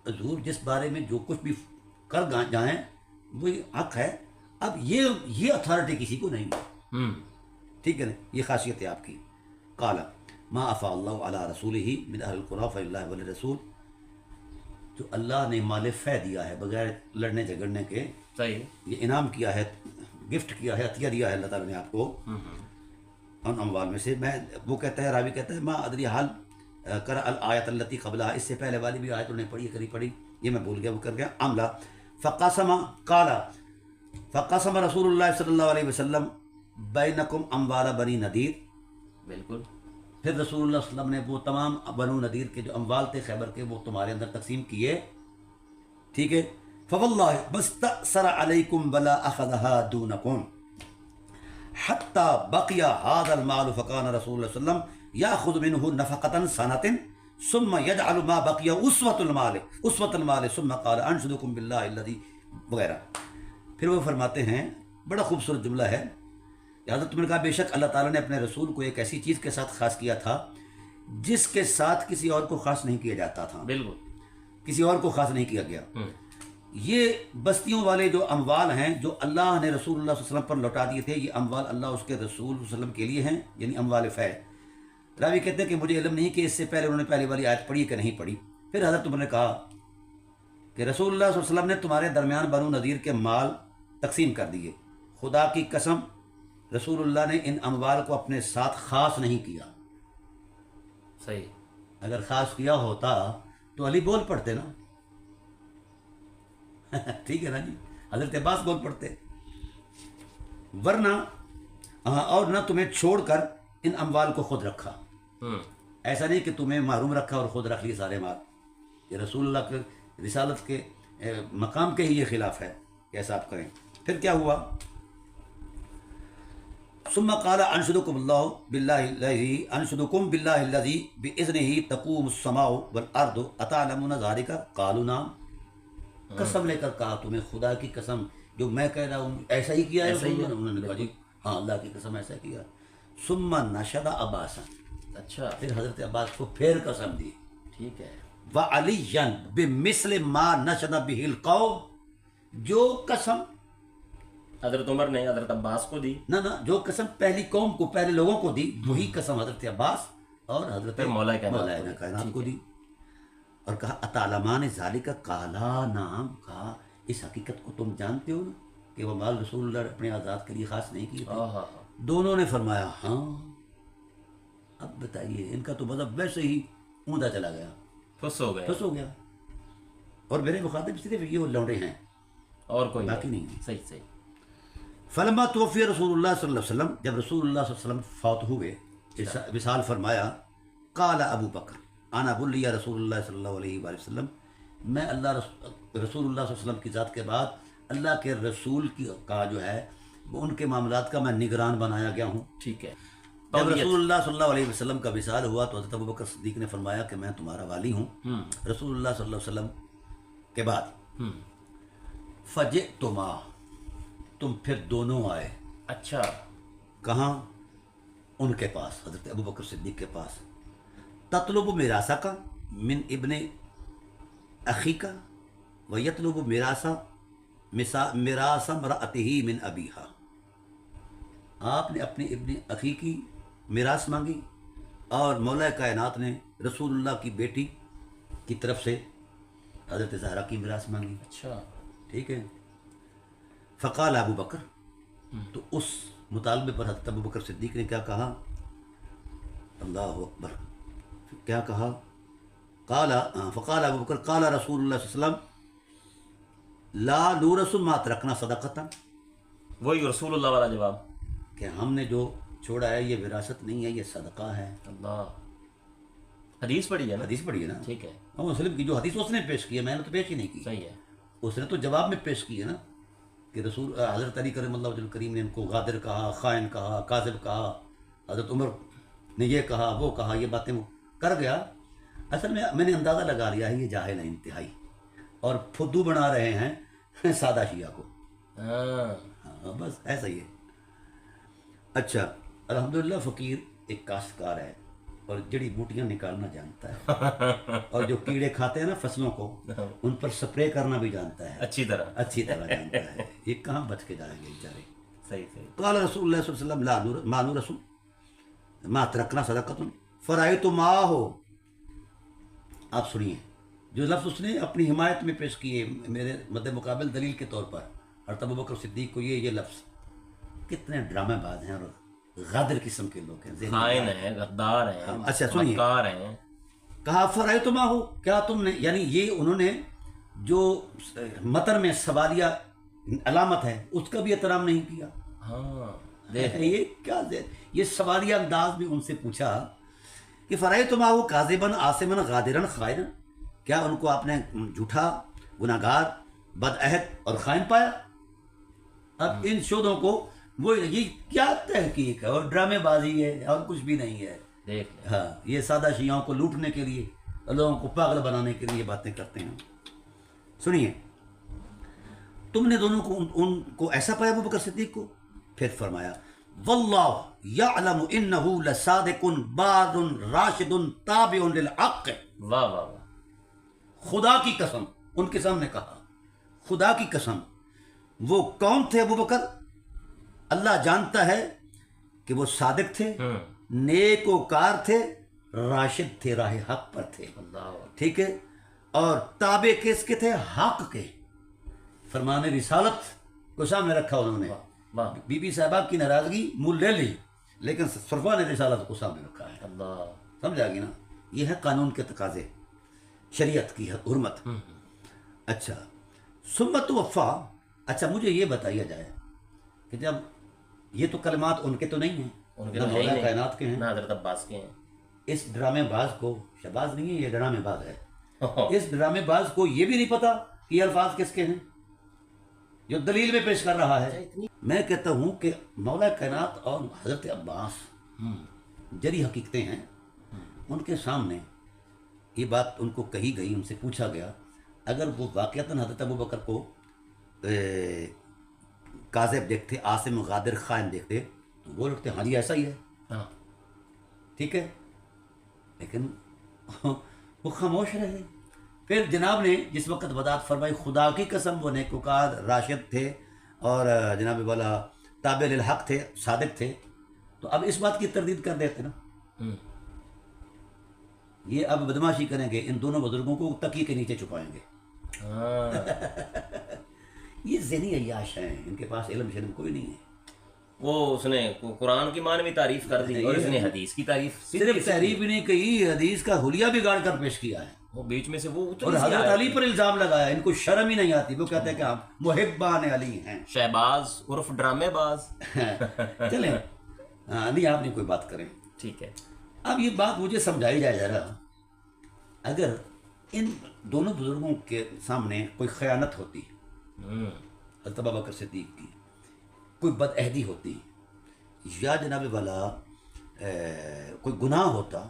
حضور جس بارے میں جو کچھ بھی کر جائیں وہ حق ہے. اب یہ اتھارٹی کسی کو نہیں ہے. ٹھیک ہے نا، یہ خاصیت ہے آپ کی. قال ما افاء اللہ علی رسولہ من اہل القریٰ فللہ وللرسول، جو اللہ نے مال فہ دیا ہے بغیر لڑنے جھگڑنے کے، صحیح، یہ انعام کیا ہے، گفٹ کیا ہے، عطیہ دیا ہے اللہ تعالیٰ نے آپ کو ان اموال میں سے. میں وہ کہتا ہے، راوی کہتا ہے ما ادری حال کر الآیت التی قبلہ، اس سے پہلے والی بھی آیت انہوں نے پڑھی، قریب پڑھی، یہ میں بھول گیا، وہ کر گیا. عملہ فقسم رسول اللہ صلی اللہ علیہ وسلم بینکم اموال بنی نذیر. بالکل. پھر رسول اللہ صلی اللہ علیہ وسلم نے وہ تمام بنو نذیر کے جو اموال تھے خیبر کے، وہ تمہارے اندر تقسیم کیے. ٹھیک ہے. فواللہ بستأثر علیکم بلا اخذها دونکم حتی بقی هذا المال فکان رسول اللہ صلی اللہ علیہ وسلم یاخذ منہ نفقۃ سنۃ ثم یجعل ما بقی اسوۃ المال ثم قال انشدکم باللہ الذی وغیرہ. پھر وہ فرماتے ہیں، بڑا خوبصورت جملہ ہے، حضرت تم نے کہا بے شک اللہ تعالیٰ نے اپنے رسول کو ایک ایسی چیز کے ساتھ خاص کیا تھا جس کے ساتھ کسی اور کو خاص نہیں کیا جاتا تھا. بالکل، کسی اور کو خاص نہیں کیا گیا. یہ بستیوں والے جو اموال ہیں جو اللہ نے رسول اللہ صلی اللہ علیہ وسلم پر لوٹا دیے تھے، یہ اموال اللہ اس کے رسول صلی اللہ علیہ وسلم کے لیے ہیں، یعنی اموال فہ. راوی کہتے ہیں کہ مجھے علم نہیں کہ اس سے پہلے انہوں نے پہلی والی آیت پڑھی کہ نہیں پڑھی. پھر حضرت عمر نے کہا کہ رسول اللہ صلی اللہ علیہ وسلم نے تمہارے درمیان بنو نذیر کے مال تقسیم کر دیے. خدا کی قسم رسول اللہ نے ان اموال کو اپنے ساتھ خاص نہیں کیا. صحیح. اگر خاص کیا ہوتا تو علی بول پڑتے نا. ٹھیک ہے نا جی، حضرت عباس بول پڑتے. ورنہ اور نہ تمہیں چھوڑ کر ان اموال کو خود رکھا. ایسا نہیں کہ تمہیں محروم رکھا اور خود رکھ لیے سارے مال. یہ رسول اللہ کے رسالت کے مقام کے ہی یہ خلاف ہے کہ ایسا آپ کریں. پھر کیا ہوا؟ ثم قال انشدکم باللہ الذی باذنہ تقوم السماء والارض اتعلمون ذلک قالوا نعم. قسم لے کر کہا تمہیں خدا کی قسم جو میں کہہ رہا ہوں ایسا ہی کیا ہے. انہوں نے کہا جی ہاں اللہ کی قسم ایسا کیا. ثم نشد عباسا، اچھا پھر حضرت عباس کو پھر قسم دی. ٹھیک ہے. وعلیا بمثل ما نشد به القوم، جو قسم حضرت عمر نے حضرت عباس کو دی، نہ جو قسم پہلی قوم کو، پہلے لوگوں کو دی، وہی قسم حضرت عباس اور حضرت مولا کائنات کو دی. اور کہا اتعلمان ذالک قالا نام، کہا اس حقیقت کو تم جانتے ہو نا کہ وہ مال رسول اللہ اپنے آزاد کے لیے خاص نہیں کیے تھے. دونوں نے فرمایا ہاں. اب بتائیے ان کا تو مذہب ویسے ہی اوندا چلا گیا، پھس ہو گیا. اور میرے مخاطب صرف یہ لونڈے ہیں اور کوئی باقی نہیں. صحیح. فلما توفی رسول اللہ صلی اللہ علیہ وسلم، جب رسول اللہ صلی اللہ علیہ وسلم فوت ہوئے، وصال فرمایا، قال ابو بکر انا بلی رسول اللہ صلی اللہ علیہ وآلہ وسلم، میں رسول اللہ صلی اللہ علیہ وسلم کی ذات کے بعد اللہ کے رسول کا جو ہے ان کے معاملات کا میں نگران بنایا گیا ہوں. ٹھیک ہے. جب رسول اللہ صلی اللہ علیہ وسلم کا وصال ہوا تو حضرت ابوبکر صدیق نے فرمایا کہ میں تمہارا والی ہوں. رسول اللہ صلی اللہ علیہ وسلم کے بعد فجئتما، تم پھر دونوں آئے. اچھا کہاں؟ ان کے پاس، حضرت ابوبکر صدیق کے پاس. تطلب میراثہ کا من ابن اخی کا ویطلب میراث امرأتہ من ابیہا. آپ نے اپنے ابن اخی کی میراث مانگی اور مولا کائنات نے رسول اللہ کی بیٹی کی طرف سے حضرت زہرا کی میراث مانگی. اچھا ٹھیک ہے. فقال ابو بکر، تو اس مطالبے پر حضرت ابو بکر صدیق نے کیا کہا؟ اللہ اکبر. کیا کہا؟ فقال ابو بکر قال رسول اللہ صلی اللہ علیہ وسلم لا نورث ما ترکنا صدقۃ. وہی رسول اللہ والا جواب کہ ہم نے جو چھوڑا ہے یہ وراثت نہیں ہے، یہ صدقہ ہے. اللہ. حدیث پڑھی ہے نا؟ حدیث پڑھی ہے نا. ٹھیک ہے. مسلم کی جو حدیث اس نے پیش کی ہے، میں نے تو پیش ہی نہیں کی. صحیح ہے. اس نے تو جواب میں پیش کی ہے نا کہ رسول حضرت علی کریم اللہ وجہ کریم نے ان کو غادر کہا، خائن کہا، کاذب کہا. حضرت عمر نے یہ کہا، وہ کہا، یہ باتیں کر گیا. اصل میں نے اندازہ لگا لیا ہے یہ جاہل ہے انتہائی اور پھدو بنا رہے ہیں سادہ شیعہ کو. ہاں بس ایسا ہی ہے. اچھا الحمدللہ فقیر ایک کاشتکار ہے اور جڑی بوٹیاں نکالنا جانتا ہے اور جو کیڑے کھاتے ہیں نا فصلوں کو ان پر سپرے کرنا بھی جانتا ہے اچھی طرح جانتا ہے. یہ کہاں بچ کے جائیں گے بیچارے. صحیح. قال رسول اللہ صلی اللہ علیہ وسلم لا ما نورث ما ترکنا صدقۃ فرأیتما ہو، آپ سنیے جو لفظ اس نے اپنی حمایت میں پیش کیے میرے مد مقابل دلیل کے طور پر، اور ابوبکر صدیق کو یہ لفظ، کتنے ڈرامے باز ہیں اور غادر قسم کے لوگ ہیں، خائن ہیں، غدار ہیں، اچھا سنیے، مکار ہیں. کہا فرأیتما ہو، کیا تم نے، یعنی یہ انہوں نے جو متن میں سوالیہ علامت ہے اس کا بھی احترام نہیں کیا. ہاں یہ کیا یہ سوالیہ انداز میں ان سے پوچھا کہ فرأیتما ہو کاذبا عاصما غادرا خائنا، کیا ان کو آپ نے جھوٹا، گناہگار، بدعہد اور خائن پایا؟ اب ان شودوں کو وہ یہ کیا تحقیق ہے اور ڈرامے بازی ہے اور کچھ بھی نہیں ہے. دیکھ لیں. ہاں یہ سادہ شیعوں کو لوٹنے کے لیے اور لوگوں کو پاگل بنانے کے لیے باتیں کرتے ہیں. سنیے، تم نے دونوں کو ان کو ایسا پایا ابوبکر صدیق کو؟ پھر فرمایا واللہ یعلم انہ لصادق بار راشد تابع للحق. واہ واہ واہ. خدا کی قسم، ان کے سامنے کہا خدا کی قسم، وہ کون تھے ابوبکر؟ اللہ جانتا ہے کہ وہ صادق تھے، نیک و کار تھے، راشد تھے، راہ حق پر تھے. ٹھیک ہے، اور تابع کس کے تھے؟ حق کے. فرمان رسالت کو سامنے رکھا انہوں نے. بی بی صاحبہ کی ناراضگی مول لے لی لیکن فرمان رسالت کو سامنے رکھا ہے. سمجھا گی نا؟ یہ ہے قانون کے تقاضے، شریعت کی حرمت. اچھا سمت وفا. اچھا مجھے یہ بتایا جائے کہ جب یہ تو کلمات ان کے تو نہیں ہیں، ان کے نہ تو ہے ہی مولا نہیں، کائنات کے ہیں، نہ حضرت عباس کے ہیں. اس ڈرامے باز کو، شہباز نہیں ہے یہ ڈرامے باز ہے، اس ڈرامے باز کو یہ بھی نہیں پتا کہ یہ الفاظ کس کے ہیں جو دلیل میں پیش کر رہا ہے. میں کہتا ہوں کہ مولا کائنات اور حضرت عباس جری حقیقتیں ہیں، ان کے سامنے یہ بات ان کو کہی گئی، ان سے پوچھا گیا، اگر وہ واقعتاً حضرت ابوبکر کو کاذب دیکھتے، عاصم غادر خائن دیکھتے تو وہ لوگ ہاں جی ایسا ہی ہے، ٹھیک ہے، لیکن وہ خاموش رہے. پھر جناب نے جس وقت وضاحت فرمائی خدا کی قسم وہ نیکوکار، راشد تھے اور جناب والا تابع للحق تھے، صادق تھے، تو اب اس بات کی تردید کر دیتے نا. یہ اب بدماشی کریں گے، ان دونوں بزرگوں کو تکیے کے نیچے چھپائیں گے. یہ ذہنی عیاش ہیں، ان کے پاس علم شرم کوئی نہیں ہے. وہ اس نے قرآن کی معنوی تعریف کر دی اور اس نے حدیث کی تعریف، صرف تعریف ہی نہیں کہی، حدیث کا حلیہ بگاڑ کر پیش کیا ہے. وہ بیچ میں سے وہ اور حضرت علی پر الزام لگایا، ان کو شرم ہی نہیں آتی. وہ کہتے ہیں کہ ہم محبان علی ہیں. شہباز عرف ڈرامے باز. چلیں نہیں آپ نہیں کوئی بات کریں. ٹھیک ہے، اب یہ بات مجھے سمجھائی جائے ذرا. اگر ان دونوں بزرگوں کے سامنے کوئی خیانت ہوتی، حضرت ابوبکر صدیق کی کوئی بدعہدی ہوتی یا جناب والا کوئی گناہ ہوتا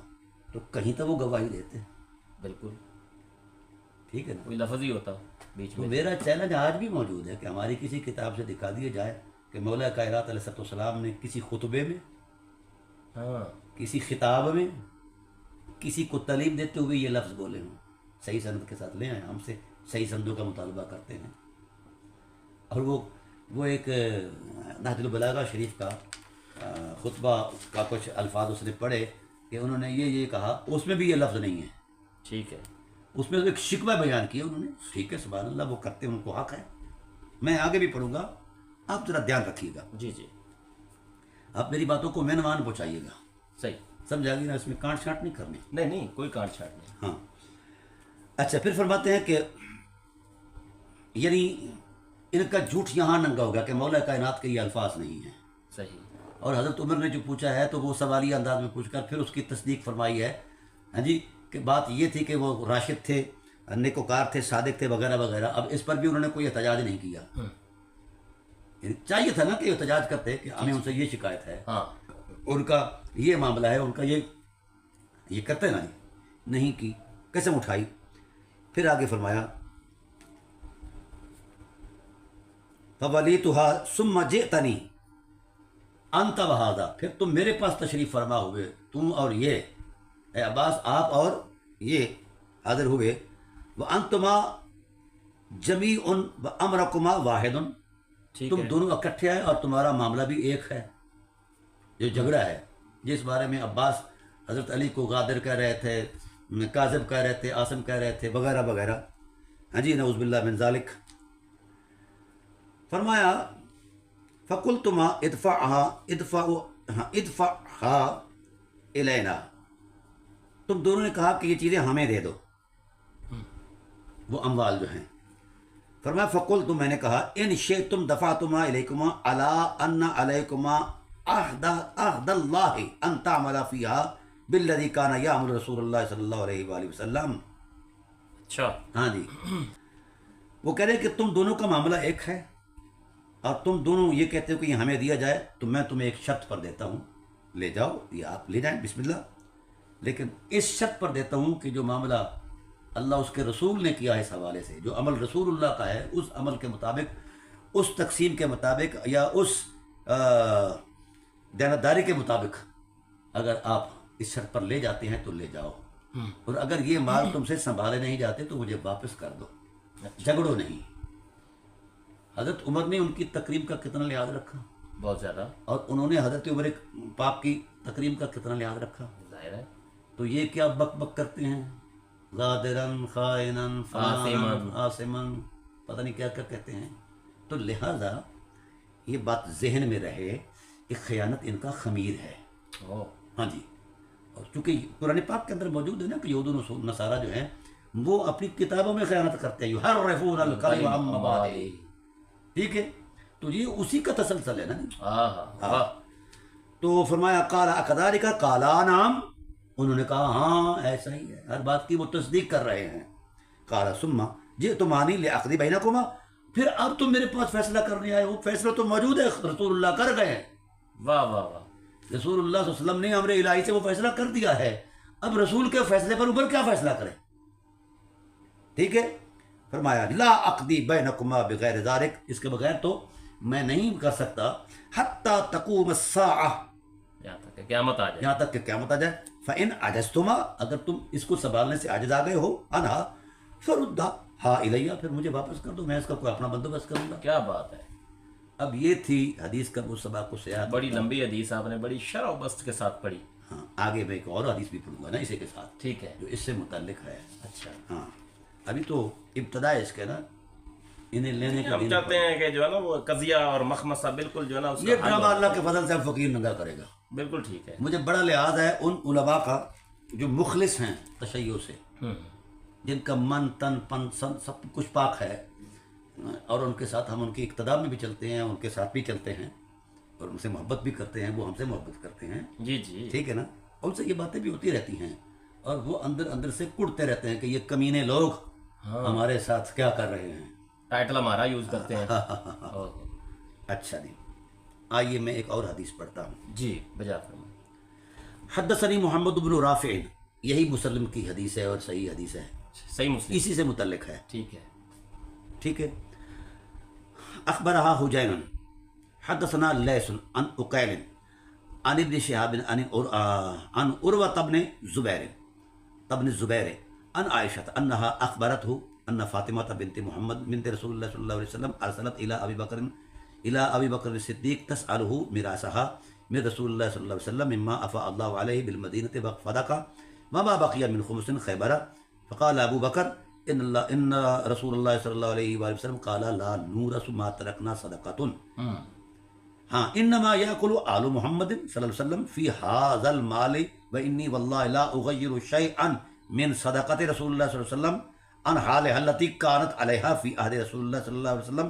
تو کہیں تو وہ گواہی دیتے. بالکل ٹھیک ہے نا، کوئی لفظ ہی ہوتا بیچ میں. میرا چیلنج آج بھی موجود ہے کہ ہماری کسی کتاب سے دکھا دیا جائے کہ مولا کائنات علیہ السلام نے کسی خطبے میں، کسی خطاب میں کسی کو تعلیم دیتے ہوئے یہ لفظ بولے ہوں. صحیح سند کے ساتھ لے آئیں، ہم سے صحیح سندوں کا مطالبہ کرتے ہیں. اور وہ ایک نہج البلاغہ شریف کا خطبہ کا کچھ الفاظ اس نے پڑھے کہ انہوں نے یہ کہا، اس میں بھی یہ لفظ نہیں ہے. ٹھیک ہے، اس میں ایک شکوہ بیان کیا انہوں نے. ٹھیک ہے، سبحان اللہ، وہ کرتے ہیں، ان کو حق ہے. میں آگے بھی پڑھوں گا، آپ ذرا دھیان رکھیے گا. جی جی، آپ میری باتوں کو مینوان پہنچائیے گا. صحیح سمجھا گی نا؟ اس میں کانٹ چھانٹ نہیں کرنی. نہیں کوئی کانٹ چھانٹ نہیں. ہاں اچھا، پھر فرماتے ہیں کہ یعنی ان کا جھوٹ یہاں ننگا ہوگا کہ مولا کائنات کے یہ الفاظ نہیں ہیں. صحیح. اور حضرت عمر نے جو پوچھا ہے تو وہ سوالیہ انداز میں پوچھ کر پھر اس کی تصدیق فرمائی ہے. ہاں جی، کہ بات یہ تھی کہ وہ راشد تھے، نیکوکار تھے، صادق تھے، وغیرہ وغیرہ. اب اس پر بھی انہوں نے کوئی احتجاج نہیں کیا. یعنی چاہیے تھا نا کہ احتجاج کرتے کہ ہمیں ان سے یہ شکایت ہے، ان کا یہ معاملہ ہے، ان کا یہ کرتے نا، نہیں کی، قسم اٹھائی. پھر آگے فرمایا فَوَلِيتُهَا ثُمَّ جِئْتَنِي أَنْتَ وَهَذَا، پھر تم میرے پاس تشریف فرما ہوئے، تم اور یہ، اے عباس آپ اور یہ حاضر ہوئے. وَأَنْتُمَا جَمِيعٌ وَأَمْرَكُمَا وَاحِدٌ، تم دونوں اکٹھے آئے اور تمہارا معاملہ بھی ایک ہے. جو جھگڑا ہے جس بارے میں عباس حضرت علی کو غادر کہہ رہے تھے، کاذب کہہ رہے تھے، عاصم کہہ رہے تھے، وغیرہ وغیرہ. ہاں جی، نعوذ باللہ من ذالک. فرمایا فقلتما ادفعها الینا، تم دونوں نے کہا کہ یہ چیزیں ہمیں دے دو، وہ اموال جو ہیں. فرمایا فقلت، میں نے کہا ان شئتم دفعتما الیکما علی ان علیکما عہد اللہ ان تعملا فیہا بالذی کان یعمل رسول اللہ صلی اللہ علیہ وآلہ وسلم. اچھا. ہاں جی، وہ کہہ رہے کہ تم دونوں کا معاملہ ایک ہے اور تم دونوں یہ کہتے ہو کہ یہ ہمیں دیا جائے، تو میں تمہیں ایک شرط پر دیتا ہوں، لے جاؤ، یہ آپ لے جائیں بسم اللہ، لیکن اس شرط پر دیتا ہوں کہ جو معاملہ اللہ اس کے رسول نے کیا ہے اس حوالے سے، جو عمل رسول اللہ کا ہے، اس عمل کے مطابق، اس تقسیم کے مطابق یا اس دیانتداری کے مطابق اگر آپ اس شرط پر لے جاتے ہیں تو لے جاؤ، اور اگر یہ مال تم سے سنبھالے نہیں جاتے تو مجھے واپس کر دو، جھگڑو نہیں. حضرت عمر نے ان کی تقریب کا کتنا لحاظ رکھا، بہت زیادہ. اور انہوں نے حضرت عمر پاک کی تقریب کا کتنا لحاظ رکھا. ظاہر ہے. تو یہ کیا بک بک کرتے ہیں، غادرن خائنن فلان عاصمن، پتہ نہیں کیا کیا کہتے ہیں. تو لہذا یہ بات ذہن میں رہے کہ خیانت ان کا خمیر ہے. ہاں جی، اور چونکہ قرآن پاک کے اندر موجود ہے نا کہ یہود و نصارہ جو ہیں وہ اپنی کتابوں میں خیانت کرتے ہیں، یحرفون الکلم عن مواضعہ. ٹھیک ہے، تو یہ اسی کا تسلسل ہے نا. تو فرمایا قال اکذالک، قالا نعم، انہوں نے کہا ہاں ایسا ہی ہے، ہر بات کی وہ تصدیق کر رہے ہیں. قال ثم جئتمانی لأقضی بینکما، پھر اب تم میرے پاس فیصلہ کرنے آئے ہو، فیصلہ تو موجود ہے، رسول اللہ کر گئے ہیں. واہ واہ واہ. رسول اللہ صلی اللہ علیہ وسلم نے امر الہی سے وہ فیصلہ کر دیا ہے، اب رسول کے فیصلے پر اوپر کیا فیصلہ کرے. ٹھیک ہے، فرمایا لا اقضی بینکما بغیر ذالک، اس کے بغیر تو میں نہیں کر سکتا، حتی تقوم الساعہ، یہاں تک کہ قیامت آ جائے. یہاں تک کہ قیامت آ جائے. فإن عجزتما، اگر تم اس کو سنبھالنے سے عاجز آ گئے ہو، انہا فردھا الیہ، پھر مجھے واپس کر دو، میں اس کا کوئی اپنا بندوبست کروں گا. کیا بات ہے. اب یہ تھی حدیث کا وہ سباق و سیاحت. بڑی لمبی حدیث آپ نے بڑی شرح و بست کے ساتھ پڑھی. ہاں، آگے میں ایک اور حدیث بھی پڑھوں گا نا اسی کے ساتھ، ٹھیک ہے. جو اس سے متعلق ہے. اچھا. ہاں، ابھی تو ابتدا ہے اس کے نا، انہیں لینے کا. ہم چاہتے ہیں کہ جو ہے نا وہ قضیہ اور مخمصہ بالکل جو ہے نا اس کا یہ حل ڈرامہ ہو. اللہ کے فضل سے فقیر ننگا کرے گا. بالکل ٹھیک ہے. مجھے بڑا لحاظ ہے ان علماء کا جو مخلص ہیں تشیع سے، جن کا من تن پن سب کچھ پاک ہے، اور ان کے ساتھ ہم ان کی اقتداء میں بھی چلتے ہیں، ان کے ساتھ بھی چلتے ہیں، اور ان سے محبت بھی کرتے ہیں، وہ ہم سے محبت کرتے ہیں. جی جی. ٹھیک ہے نا، ان سے یہ باتیں بھی ہوتی رہتی ہیں، اور وہ اندر اندر سے کڑتے رہتے ہیں کہ یہ کمینے لوگ ہمارے ساتھ کیا کر رہے ہیں. ٹائٹل ہمارا یوز کرتے ہیں. اچھا جی، آئیے میں ایک اور حدیث پڑھتا ہوں. جی بجا فرمائیں. حدثنی محمد بن رافع، یہی مسلم کی حدیث ہے اور صحیح حدیث ہے، صحیح مسلم. اسی سے متعلق ہے. ٹھیک ہے. ٹھیک ہے. اخبرها حجین حدثنا لیث عن عقیل عن ابن شہاب عن عروة بن زبیر عن عائشة انها اخبرته ان فاطمة بنت محمد بنت رسول الله صلی اللہ علیہ وسلم ارسلت الى ابی بکر الصدیق تسأله میراثها من رسول الله صلی اللہ علیہ وسلم مما افاء الله علیہ بالمدینة فدق وما بقي من خمس خیبر. فقال ابو بکر ان رسول اللہ صلی اللہ علیہ وآلہ وسلم قال لا نورث ما ترکنا صدقۃ. ہاں، انما یاکل آل محمد صلی اللہ علیہ وسلم فی ھذا المال وانی واللہ لا اغیر شیئا من صدقۃ رسول اللہ صلی اللہ علیہ وسلم عن حالها التي كانت عليها في عهد رسول الله صلی اللہ علیہ وسلم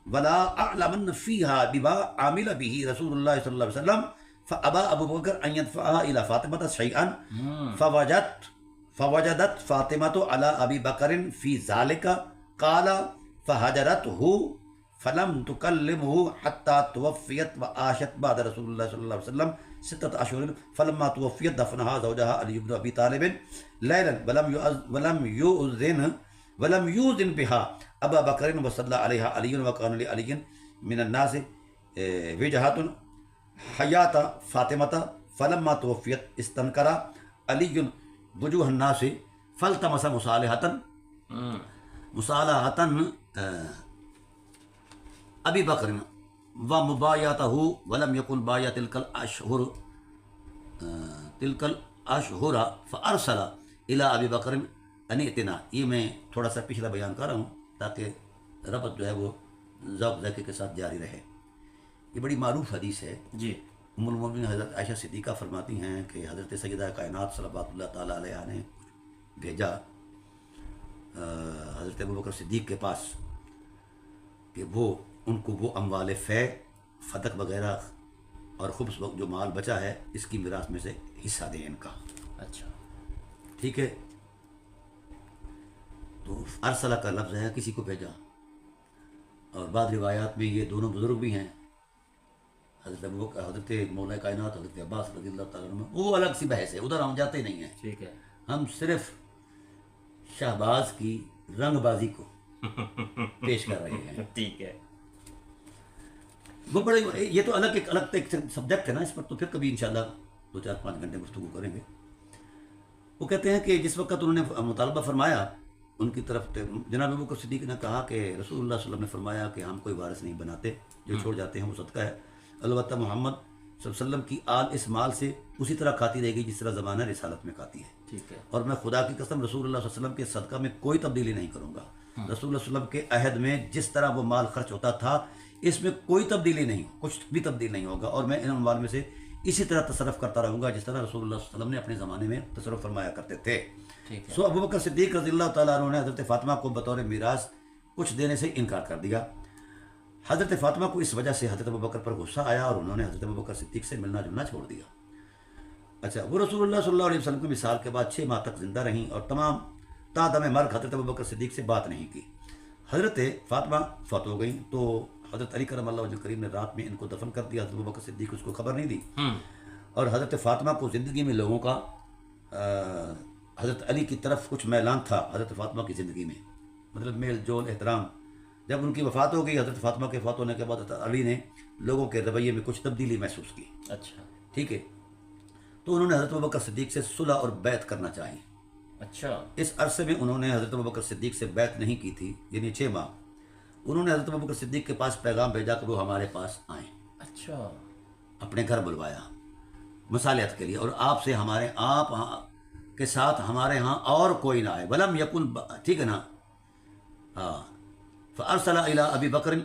ولا اعلمن فيها بما عمل به رسول الله صلی اللہ علیہ وسلم. فابى ابو بکر ان يدفعها الى فاطمة شيئا فوجدت فاطمة على ابي بکر في ذلك قال فهجرته فلم تكلمه حتى توفيت وعاشت بعد رسول الله صلى الله عليه وسلم 6 اشهر. فلما توفيت دفنها زوجها علي بن ابي طالب ليلا ولم يؤذن بها ابا بكر وصلى عليها علي وكان لعلي من الناس وجهة حياة فاطمة. فلما توفيت استنكر علي وجوه الناس فالتمس مصالحة ابی بکر و مبایعته ولم یکن بایا تلک اشہر فارسل الی ابی بکر ان ائتنا. یہ میں تھوڑا سا پچھلا بیان کر رہا ہوں تاکہ ربط جو ہے وہ ذوق ذائقے کے ساتھ جاری رہے. یہ بڑی معروف حدیث ہے. جی. ام المومنین حضرت عائشہ صدیقہ فرماتی ہیں کہ حضرت سیدہ کائنات صلوات اللہ تعالیٰ علیہ نے بھیجا حضرت ابوبکر صدیق کے پاس کہ وہ ان کو وہ اموال فے فتق وغیرہ اور خبز جو مال بچا ہے اس کی میراث میں سے حصہ دیں ان کا. اچھا. ٹھیک ہے. تو ارسلہ کا لفظ ہے کسی کو بھیجا. اور بعض روایات میں یہ دونوں بزرگ بھی ہیں حضرت ابوبکر حضرت مولا کائنات حضرت عباس رضی اللہ تعالیٰ عنہ. وہ الگ سی بحث ہے ادھر ہم جاتے نہیں ہیں. ٹھیک ہے. ہم صرف شہباز کی رنگ بازی کو پیش کر رہے ہیں. ٹھیک ہے. وہ بڑے یہ تو الگ ایک سبجیکٹ ہے نا. اس پر تو پھر کبھی انشاءاللہ 2-4-5 گھنٹے گفتگو کریں گے. وہ کہتے ہیں کہ جس وقت انہوں نے مطالبہ فرمایا ان کی طرف جناب ابوبکر صدیق نے کہا کہ رسول اللہ صلی اللہ علیہ وسلم نے فرمایا کہ ہم کوئی وارث نہیں بناتے, جو چھوڑ جاتے ہیں وہ صدقہ ہے. البتہ محمد صلی اللہ علیہ وسلم کی آل اس مال سے اسی طرح کھاتی رہے گی جس طرح زمانہ رسالت میں کھاتی ہے. ٹھیک ہے. اور میں خدا کی قسم رسول اللہ صلی اللہ علیہ وسلم کے صدقہ میں کوئی تبدیلی نہیں کروں گا. رسول اللہ صلی اللہ علیہ وسلم کے عہد میں جس طرح وہ مال خرچ ہوتا تھا اس میں کوئی تبدیلی نہیں, کچھ بھی تبدیل نہیں ہوگا, اور میں ان اموال میں سے اسی طرح تصرف کرتا رہوں گا جس طرح رسول اللہ صلی اللہ علیہ وسلم نے اپنے زمانے میں تصرف فرمایا کرتے تھے. سو ابوبکر صدیق رضی اللہ تعالیٰ عنہ نے حضرت فاطمہ کو بطور میراث کچھ دینے سے انکار کر دیا. حضرت فاطمہ کو اس وجہ سے حضرت ابوبکر پر غصہ آیا اور انہوں نے حضرت ابوبکر صدیق سے ملنا جلنا چھوڑ دیا. اچھا, وہ رسول اللہ صلی اللہ علیہ وسلم کی مثال کے بعد 6 ماہ تک زندہ رہیں اور تمام تا دم مرگ حضرت ابوبکر صدیق سے بات نہیں کی. حضرت فاطمہ فوت ہو گئیں تو حضرت علی کرم اللہ وجہ کریم نے رات میں ان کو دفن کر دیا. حضرت ابوبکر صدیق اس کو خبر نہیں دی. اور حضرت فاطمہ کو زندگی میں لوگوں کا حضرت علی کی طرف کچھ میلان تھا. حضرت فاطمہ کی زندگی میں مطلب میل جول احترام. جب ان کی وفات ہو گئی حضرت فاطمہ کے فوت ہونے کے بعد حضرت علی نے لوگوں کے رویے میں کچھ تبدیلی محسوس کی. اچھا. ٹھیک ہے. تو انہوں نے حضرت ابوبکر صدیق سے صلح اور بیعت کرنا چاہی. اچھا. اس عرصے میں انہوں نے حضرت ابوبکر صدیق سے بیعت نہیں کی تھی, یعنی 6 ماہ. انہوں نے حضرت ابوبکر صدیق کے پاس پیغام بھیجا کہ وہ ہمارے پاس آئیں. اچھا. اپنے گھر بلوایا مصالحت کے لیے, اور آپ سے آپ کے ساتھ ہمارے ہاں اور کوئی نہ آئے. ولم یکن, ٹھیک ہے نا. ہاں. فارسل الی ابی بکر ان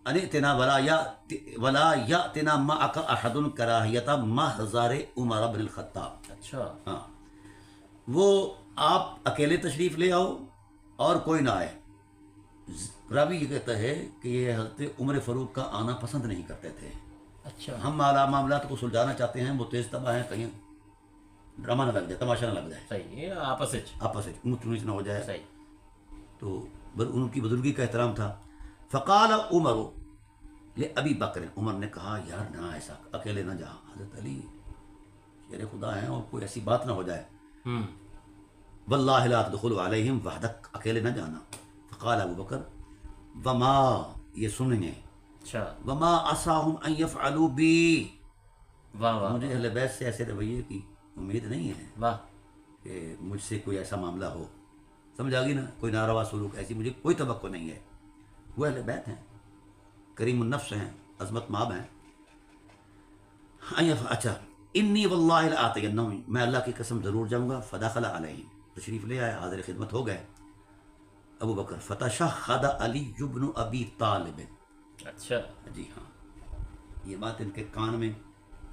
ائتنا ولا یاتنا معک احد کراہیۃ محضر عمر بن الخطاب. اچھا. ہاں, وہ آپ اکیلے تشریف لے آؤ اور کوئی نہ آئے. راوی یہ کہتا ہے کہ یہ حضرت عمر فاروق کا آنا پسند نہیں کرتے تھے. اچھا. ہم معاملات کو سلجھانا چاہتے ہیں, وہ تیز طبع ہیں, کہیں ڈرامہ نہ لگ جائے, تماشا نہ لگ جائے. صحیح ہے. آپس اونچ نیچ نہ ہو جائے. صحیح. تو ان کی بزرگی کا احترام تھا. فقال عمر لابی بکر, عمر نے کہا یار نہ ایسا اکیلے نہ جا, حضرت علی شیر خدا ہیں اور کوئی ایسی بات نہ ہو جائے. واللہ لا تدخل علیہم وحدک, اکیلے نہ جانا. فقال ابو بکر وما, یہ سنیں, اچھا, وما عصاہم ان یفعلوا بی, واہ واہ, مجھے اہل بیت سے ایسے رویے کی امید نہیں ہے واہ, کہ مجھ سے کوئی ایسا معاملہ ہو. سمجھ آ گئی نا, کوئی ناروا سلوک ایسی مجھے کوئی توقع نہیں ہے. وہ اہل بیت ہیں, کریم النفس ہیں, عظمت مآب ہیں. اچھا, انی واللہ لآتینہم, میں اللہ کی قسم ضرور جاؤں گا. فدخل علیہم, تشریف لے آئے, حاضر خدمت ہو گئے ابو بکر. فتشہد علی بن ابی طالب. اچھا. جی ہاں, یہ بات ان کے کان میں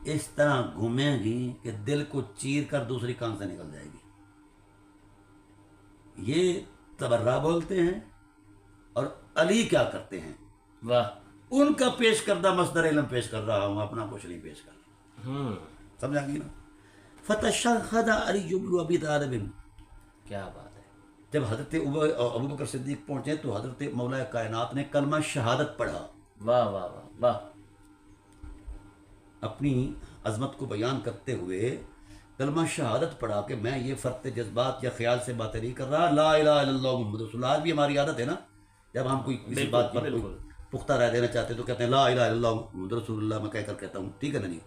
اس طرح گھومے گی کہ دل کو چیر کر دوسری کان سے نکل جائے گی. یہ تبرہ بولتے ہیں اور علی کیا کرتے ہیں. واہ, ان کا پیش کردہ مصدر علم پیش کر رہا ہوں, اپنا کچھ نہیں پیش کر رہا. سمجھا گی نا. فتشہد علی بن ابی طالب, کیا بات ہے. جب حضرت ابوبکر صدیق پہنچے تو حضرت مولا کائنات نے کلمہ شہادت پڑھا. واہ واہ واہ واہ. اپنی عظمت کو بیان کرتے ہوئے کلمہ شہادت پڑھا کہ میں یہ فرط جذبات یا خیال سے باتیں نہیں کر رہا, لا الہ الا اللہ محمد رسول اللہ. آج بھی ہماری عادت ہے نا, جب ہم کوئی کسی بات پر کوئی پختہ رائے دینا چاہتے تو کہتے ہیں لا الہ الا اللہ محمد رسول اللہ, میں کہہ کر کہتا ہوں. ٹھیک ہے نا. نہیں,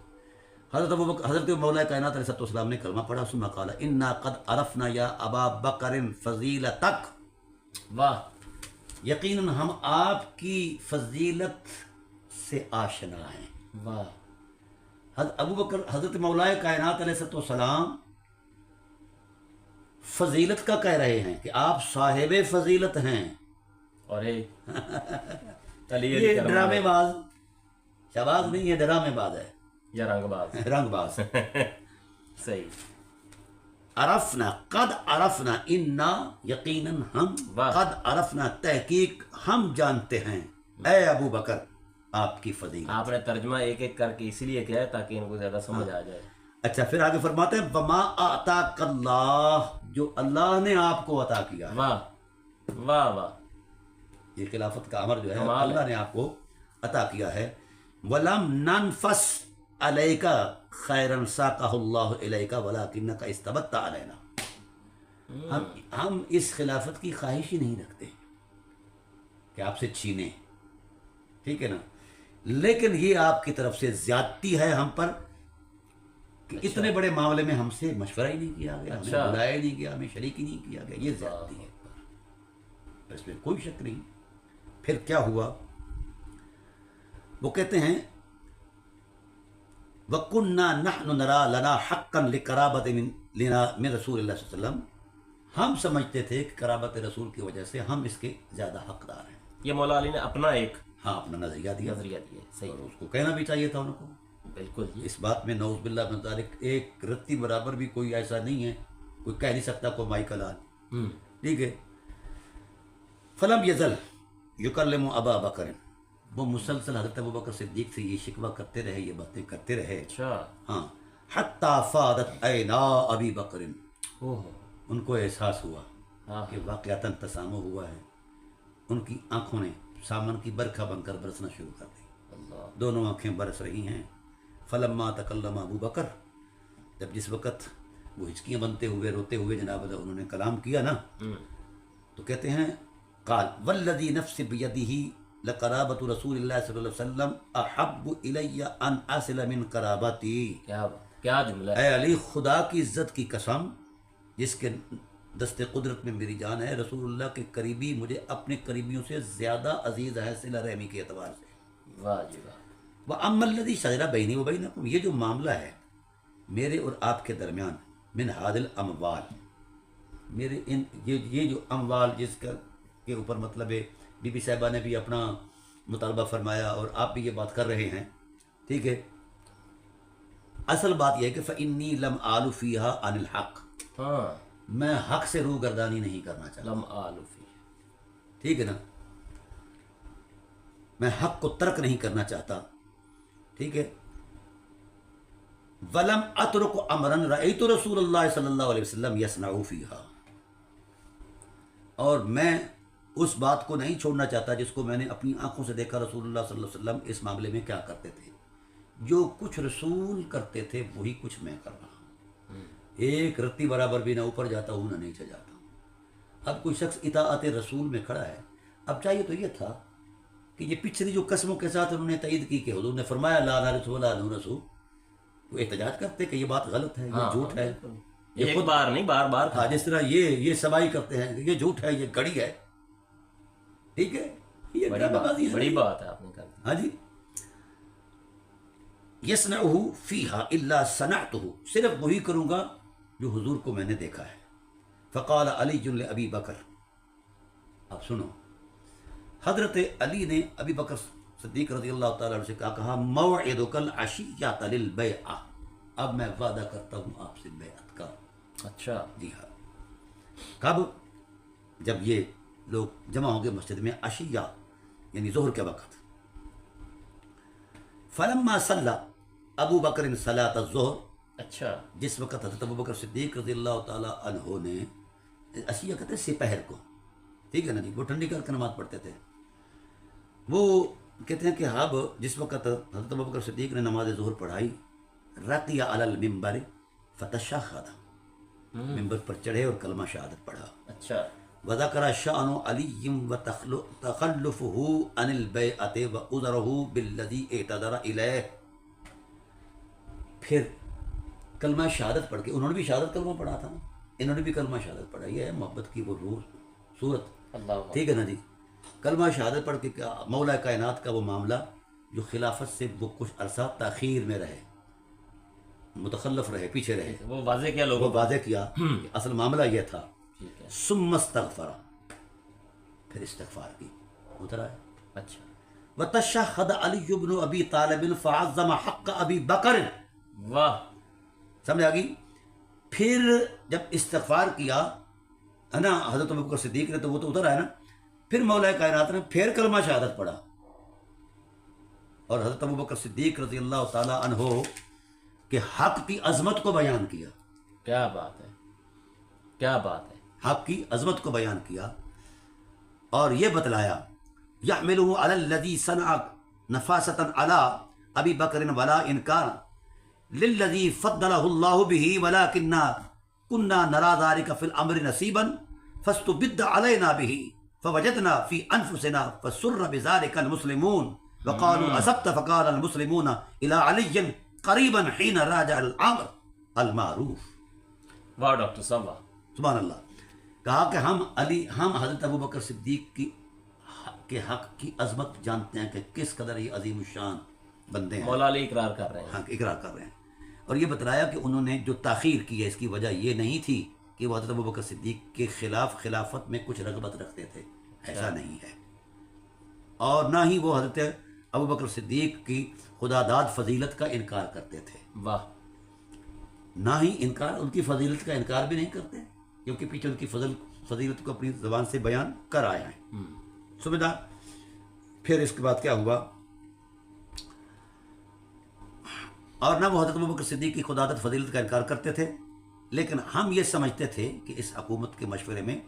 حضرت مولا کائنات علیہ السلام نے کلمہ پڑھا. ثم قال انا قد عرفنا یا ابا بکر فضیلتک. واہ, یقیناً ہم آپ کی فضیلت سے آشنا ہیں. واہ. ابو بکر حضرت مولا کائنات علیہ السلام فضیلت کا کہہ رہے ہیں کہ آپ صاحب فضیلت ہیں. اور علی یہ ڈرامے باز شہباز نہیں ہے، ڈرامے باز ہے یا رنگ باز. رنگ باز. صحیح. عرفنا قد عرفنا انا یقیناً ہم واہ. قد عرفنا تحقیق ہم جانتے ہیں اے ابو بکر آپ کی فضیلت. آپ نے ترجمہ ایک ایک کر کے اسی لیے کیا ہے تاکہ ان کو زیادہ سمجھ آ جائے. اچھا پھر آگے فرماتے ہیں وما آتاک اللہ، جو اللہ نے آپ کو عطا کیا ہے. واہ واہ واہ. یہ خلافت کا امر جو ہے کمال ہے. اللہ نے آپ کو عطا کیا ہے. ولم ننفس علیک خیرا ساقہ اللہ الیک ولکنک استبدت علینا. ہم اس خلافت کی خواہش ہی نہیں رکھتے کہ آپ سے چھینیں، ٹھیک ہے نا، لیکن یہ آپ کی طرف سے زیادتی ہے ہم پر کہ اتنے بڑے معاملے میں ہم سے مشورہ ہی نہیں کیا گیا، ہمیں بلایا ہی نہیں گیا، ہمیں شریک ہی نہیں کیا گیا. یہ زیادتی ہے، اس میں کوئی شک نہیں. پھر کیا ہوا؟ وہ کہتے ہیں وَكُنَّا نَحْنُ نَرَى لَنَا حَقًّا لِقَرَابَةٍ لِنَا مِن رسول اللہ صلی اللہ علیہ وسلم. ہم سمجھتے تھے کہ قرابت رسول کی وجہ سے ہم اس کے زیادہ حقدار ہیں. یہ مولا علی نے اپنا ایک ہاں اپنا نظریہ دیا، نظریہ دیا. صحیح. اور اس کو کہنا بھی چاہیے تھا ان کو. بالکل جی. اس بات میں نعوذ باللہ من ذالک ایک رتی برابر بھی کوئی ایسا نہیں ہے، کوئی کہہ نہیں سکتا کو مائی کلال. ٹھیک ہے. فلم یزل یکلم ابا بکر، وہ مسلسل حضرت ابو بکر صدیق سے یہ شکوہ کرتے رہے، یہ باتیں کرتے رہے. اچھا. ہاں حتی فادت عینا ابی بکر، اوہ. ان کو احساس ہوا ہاں. کہ واقعتاً تسامح ہوا ہے. ان کی آنکھوں نے سامن کی برکھا بن کر برسنا شروع کر دی. اللہ. دونوں آنکھیں برس رہی ہیں. فلما تکلم ابو بکر، جب جس وقت وہ ہچکیاں بنتے ہوئے روتے ہوئے جناب انہوں نے کلام کیا نا، تو کہتے ہیں قال والذی نفس بیدہ لقرابۃ رسول اللہ صلی اللہ علیہ وسلم احب الی ان اصل من قرابتی. کیا جملہ ہے. اے علی خدا کی عزت کی قسم جس کے دست قدرت میں میری جان ہے، رسول اللہ کے قریبی مجھے اپنے قریبیوں سے زیادہ عزیز ہے صلہ رحمی کے اعتبار سے. واہ جی واہ. وَأَمَّا الَّذِي شَجَرَ بَيْنِي وَبَيْنَكُمْ، یہ جو معاملہ ہے میرے اور آپ کے درمیان، من هذه الاموال، میرے ان یہ جو اموال جس کا کے اوپر مطلب ہے بی بی صاحبہ نے بھی اپنا مطالبہ فرمایا اور آپ بھی یہ بات کر رہے ہیں، ٹھیک ہے. اصل بات یہ ہے کہ فَإِنِّي لَمْ آلُ فِيهَا عَنِ الْحَقِّ، ہاں. میں حق سے روگردانی نہیں کرنا چاہتا. لم آلو فی. ٹھیک ہے نا، میں حق کو ترک نہیں کرنا چاہتا. ٹھیک ہے. ولم اترک امرا رأیت رسول اللہ صلی اللہ علیہ وسلم یصنع فیہا، اور میں اس بات کو نہیں چھوڑنا چاہتا جس کو میں نے اپنی آنکھوں سے دیکھا رسول اللہ صلی اللہ علیہ وسلم اس معاملے میں کیا کرتے تھے. جو کچھ رسول کرتے تھے وہی کچھ میں کر رہا ہوں. ایک رتی برابر بھی نہ اوپر جاتا ہوں نہ نیچے جاتا ہوں. اب کوئی شخص اطاعت رسول میں کھڑا ہے، اب چاہیے تو یہ تھا کہ یہ پچھلی جو قسموں کے ساتھ انہوں نے تائید کی کہ حضور نے فرمایا لا نرث ولا نورث، وہ احتجاج کرتے کہ یہ بات غلط ہے، یہ جھوٹ ہے. یہ ایک بار نہیں بار بار. ہاں جس طرح یہ سبائی کرتے ہیں کہ یہ جھوٹ ہے، یہ گڑی ہے. ٹھیک ہے، یہ بڑی بات ہے آپ نے کہا. ہاں جی. یصنعہ فیہا الا صنعتہ، صرف وہی کروں گا جو حضور کو میں نے دیکھا ہے. فقال علی لابی بکر، اب سنو، حضرت علی نے ابی بکر صدیق رضی اللہ تعالیٰ عنہ سے کہا موعدک العشیۃ للبیعہ، اب میں وعدہ کرتا ہوں آپ سے بیعت کا. اچھا. جی ہاں. کب؟ جب یہ لوگ جمع ہوں گے مسجد میں عشیہ یعنی ظہر کے وقت. فلما صلی ابو بکر صلاۃ الظہر، اچھا. جس وقت حضرت ابو بکر صدیق رضی اللہ تعالیٰ عنہ نے، عشیہ کہتے ہیں سپہر کو، ٹھیک ہے نا جی، وہ ٹھنڈی کر کے نماز پڑھتے تھے. وہ کہتے ہیں کہ اب جس وقت حضرت ابو بکر صدیق نے نماز ظہر پڑھائی، رقی علی المنبر فتشہد، ممبر پر چڑھے اور کلمہ شہادت پڑھا. اچھا. وذکر شأن علی وتخلفہ عن البیعۃ وعذرہ بالذی اعتذر الیہ. پھر کلمہ شہادت پڑھ کے، انہوں نے بھی شہادت کلمہ پڑھا تھا، انہوں نے بھی کلمہ شہادت پڑھا. یہ ہے محبت کی وہ روح صورت. اللہ. ٹھیک ہے نا جی. کلمہ شہادت پڑھ کے مولا کائنات کا وہ معاملہ جو خلافت سے وہ کچھ عرصہ تاخیر میں رہے، متخلف رہے، پیچھے رہے، وہ واضح کیا وہ لوگوں کو؟ واضح کیا کہ اصل معاملہ یہ تھا. ٹھیک ہے. ثم استغفر، پھر استغفار کی. اترا ہے. اچھا. وتشهد علی بن ابی طالب فعظم حق ابی بکر. واہ. سمجھ آ گئی. پھر جب استغفار کیا ہے نا حضرت ابوبکر صدیق نے، تو وہ تو اتر ہے نا. پھر مولا کائنات نے پھر کلمہ شہادت پڑھا، اور حضرت ابوبکر صدیق رضی اللہ تعالی عنہ کے حق کی عظمت کو بیان کیا. کیا بات ہے، کیا بات ہے. حق کی عظمت کو بیان کیا اور یہ بتلایا یحملہ علی الذی صنع نفاستً علی ابی بکر ولا انکار للذی فضلہ اللہ بہ ولکنہ کنہ نرى ذلک فی الامر نصیبا فاستبد علینا بہ فوجدنا فی انفسنا فسر بذلک المسلمون وقالوا اصبت فقال المسلمون الی علی قریبا حین راجع الامر المعروف. واہ ڈاکٹر صاحب واہ. سبحان اللہ. کہا کہ ہم حضرت ابوبکر صدیق کے حق کی عظمت جانتے ہیں کہ کس قدر یہ عظیم الشان بندے ہیں. مولا علی اقرار کر رہے ہیں. ہاں اقرار کر رہے ہیں. اور یہ بتلایا کہ انہوں نے جو تاخیر کی ہے اس کی وجہ یہ نہیں تھی کہ وہ حضرت ابوبکر صدیق کے خلاف خلافت میں کچھ رغبت رکھتے تھے، ایسا نہیں ہے. اور نہ ہی وہ حضرت ابوبکر صدیق کی خدا داد فضیلت کا انکار کرتے تھے. واہ. نہ ہی انکار، ان کی فضیلت کا انکار بھی نہیں کرتے، کیونکہ پیچھے ان کی فضیلت کو اپنی زبان سے بیان کر آئے ہیں. سمجھا. پھر اس کے بعد کیا ہوا، اور نہ وہ حضرت ابوبکر صدیق کی خدادت فضیلت کا انکار کرتے تھے، لیکن ہم یہ سمجھتے تھے کہ اس حکومت کے مشورے میں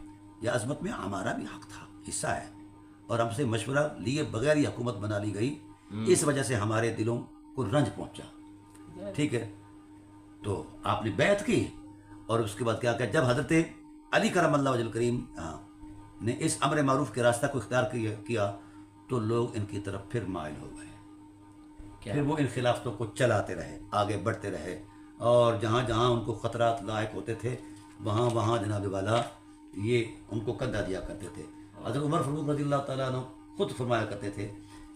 یا عظمت میں ہمارا بھی حق تھا، حصہ ہے، اور ہم سے مشورہ لیے بغیر یہ حکومت بنا لی گئی. اس وجہ سے ہمارے دلوں کو رنج پہنچا. ٹھیک ہے. تو آپ نے بیعت کی، اور اس کے بعد کیا کہ جب حضرت علی کرم اللہ وجہ الکریم نے اس امر معروف کے راستہ کو اختیار کیا تو لوگ ان کی طرف پھر مائل ہو گئے. پھر وہ ان خلافتوں کو چلاتے رہے، آگے بڑھتے رہے، اور جہاں جہاں ان کو خطرات لاحق ہوتے تھے وہاں وہاں جناب والا یہ ان کو کندھا دیا کرتے تھے. حضرت عمر فاروق رضی اللہ تعالیٰ عنہ خود فرمایا کرتے تھے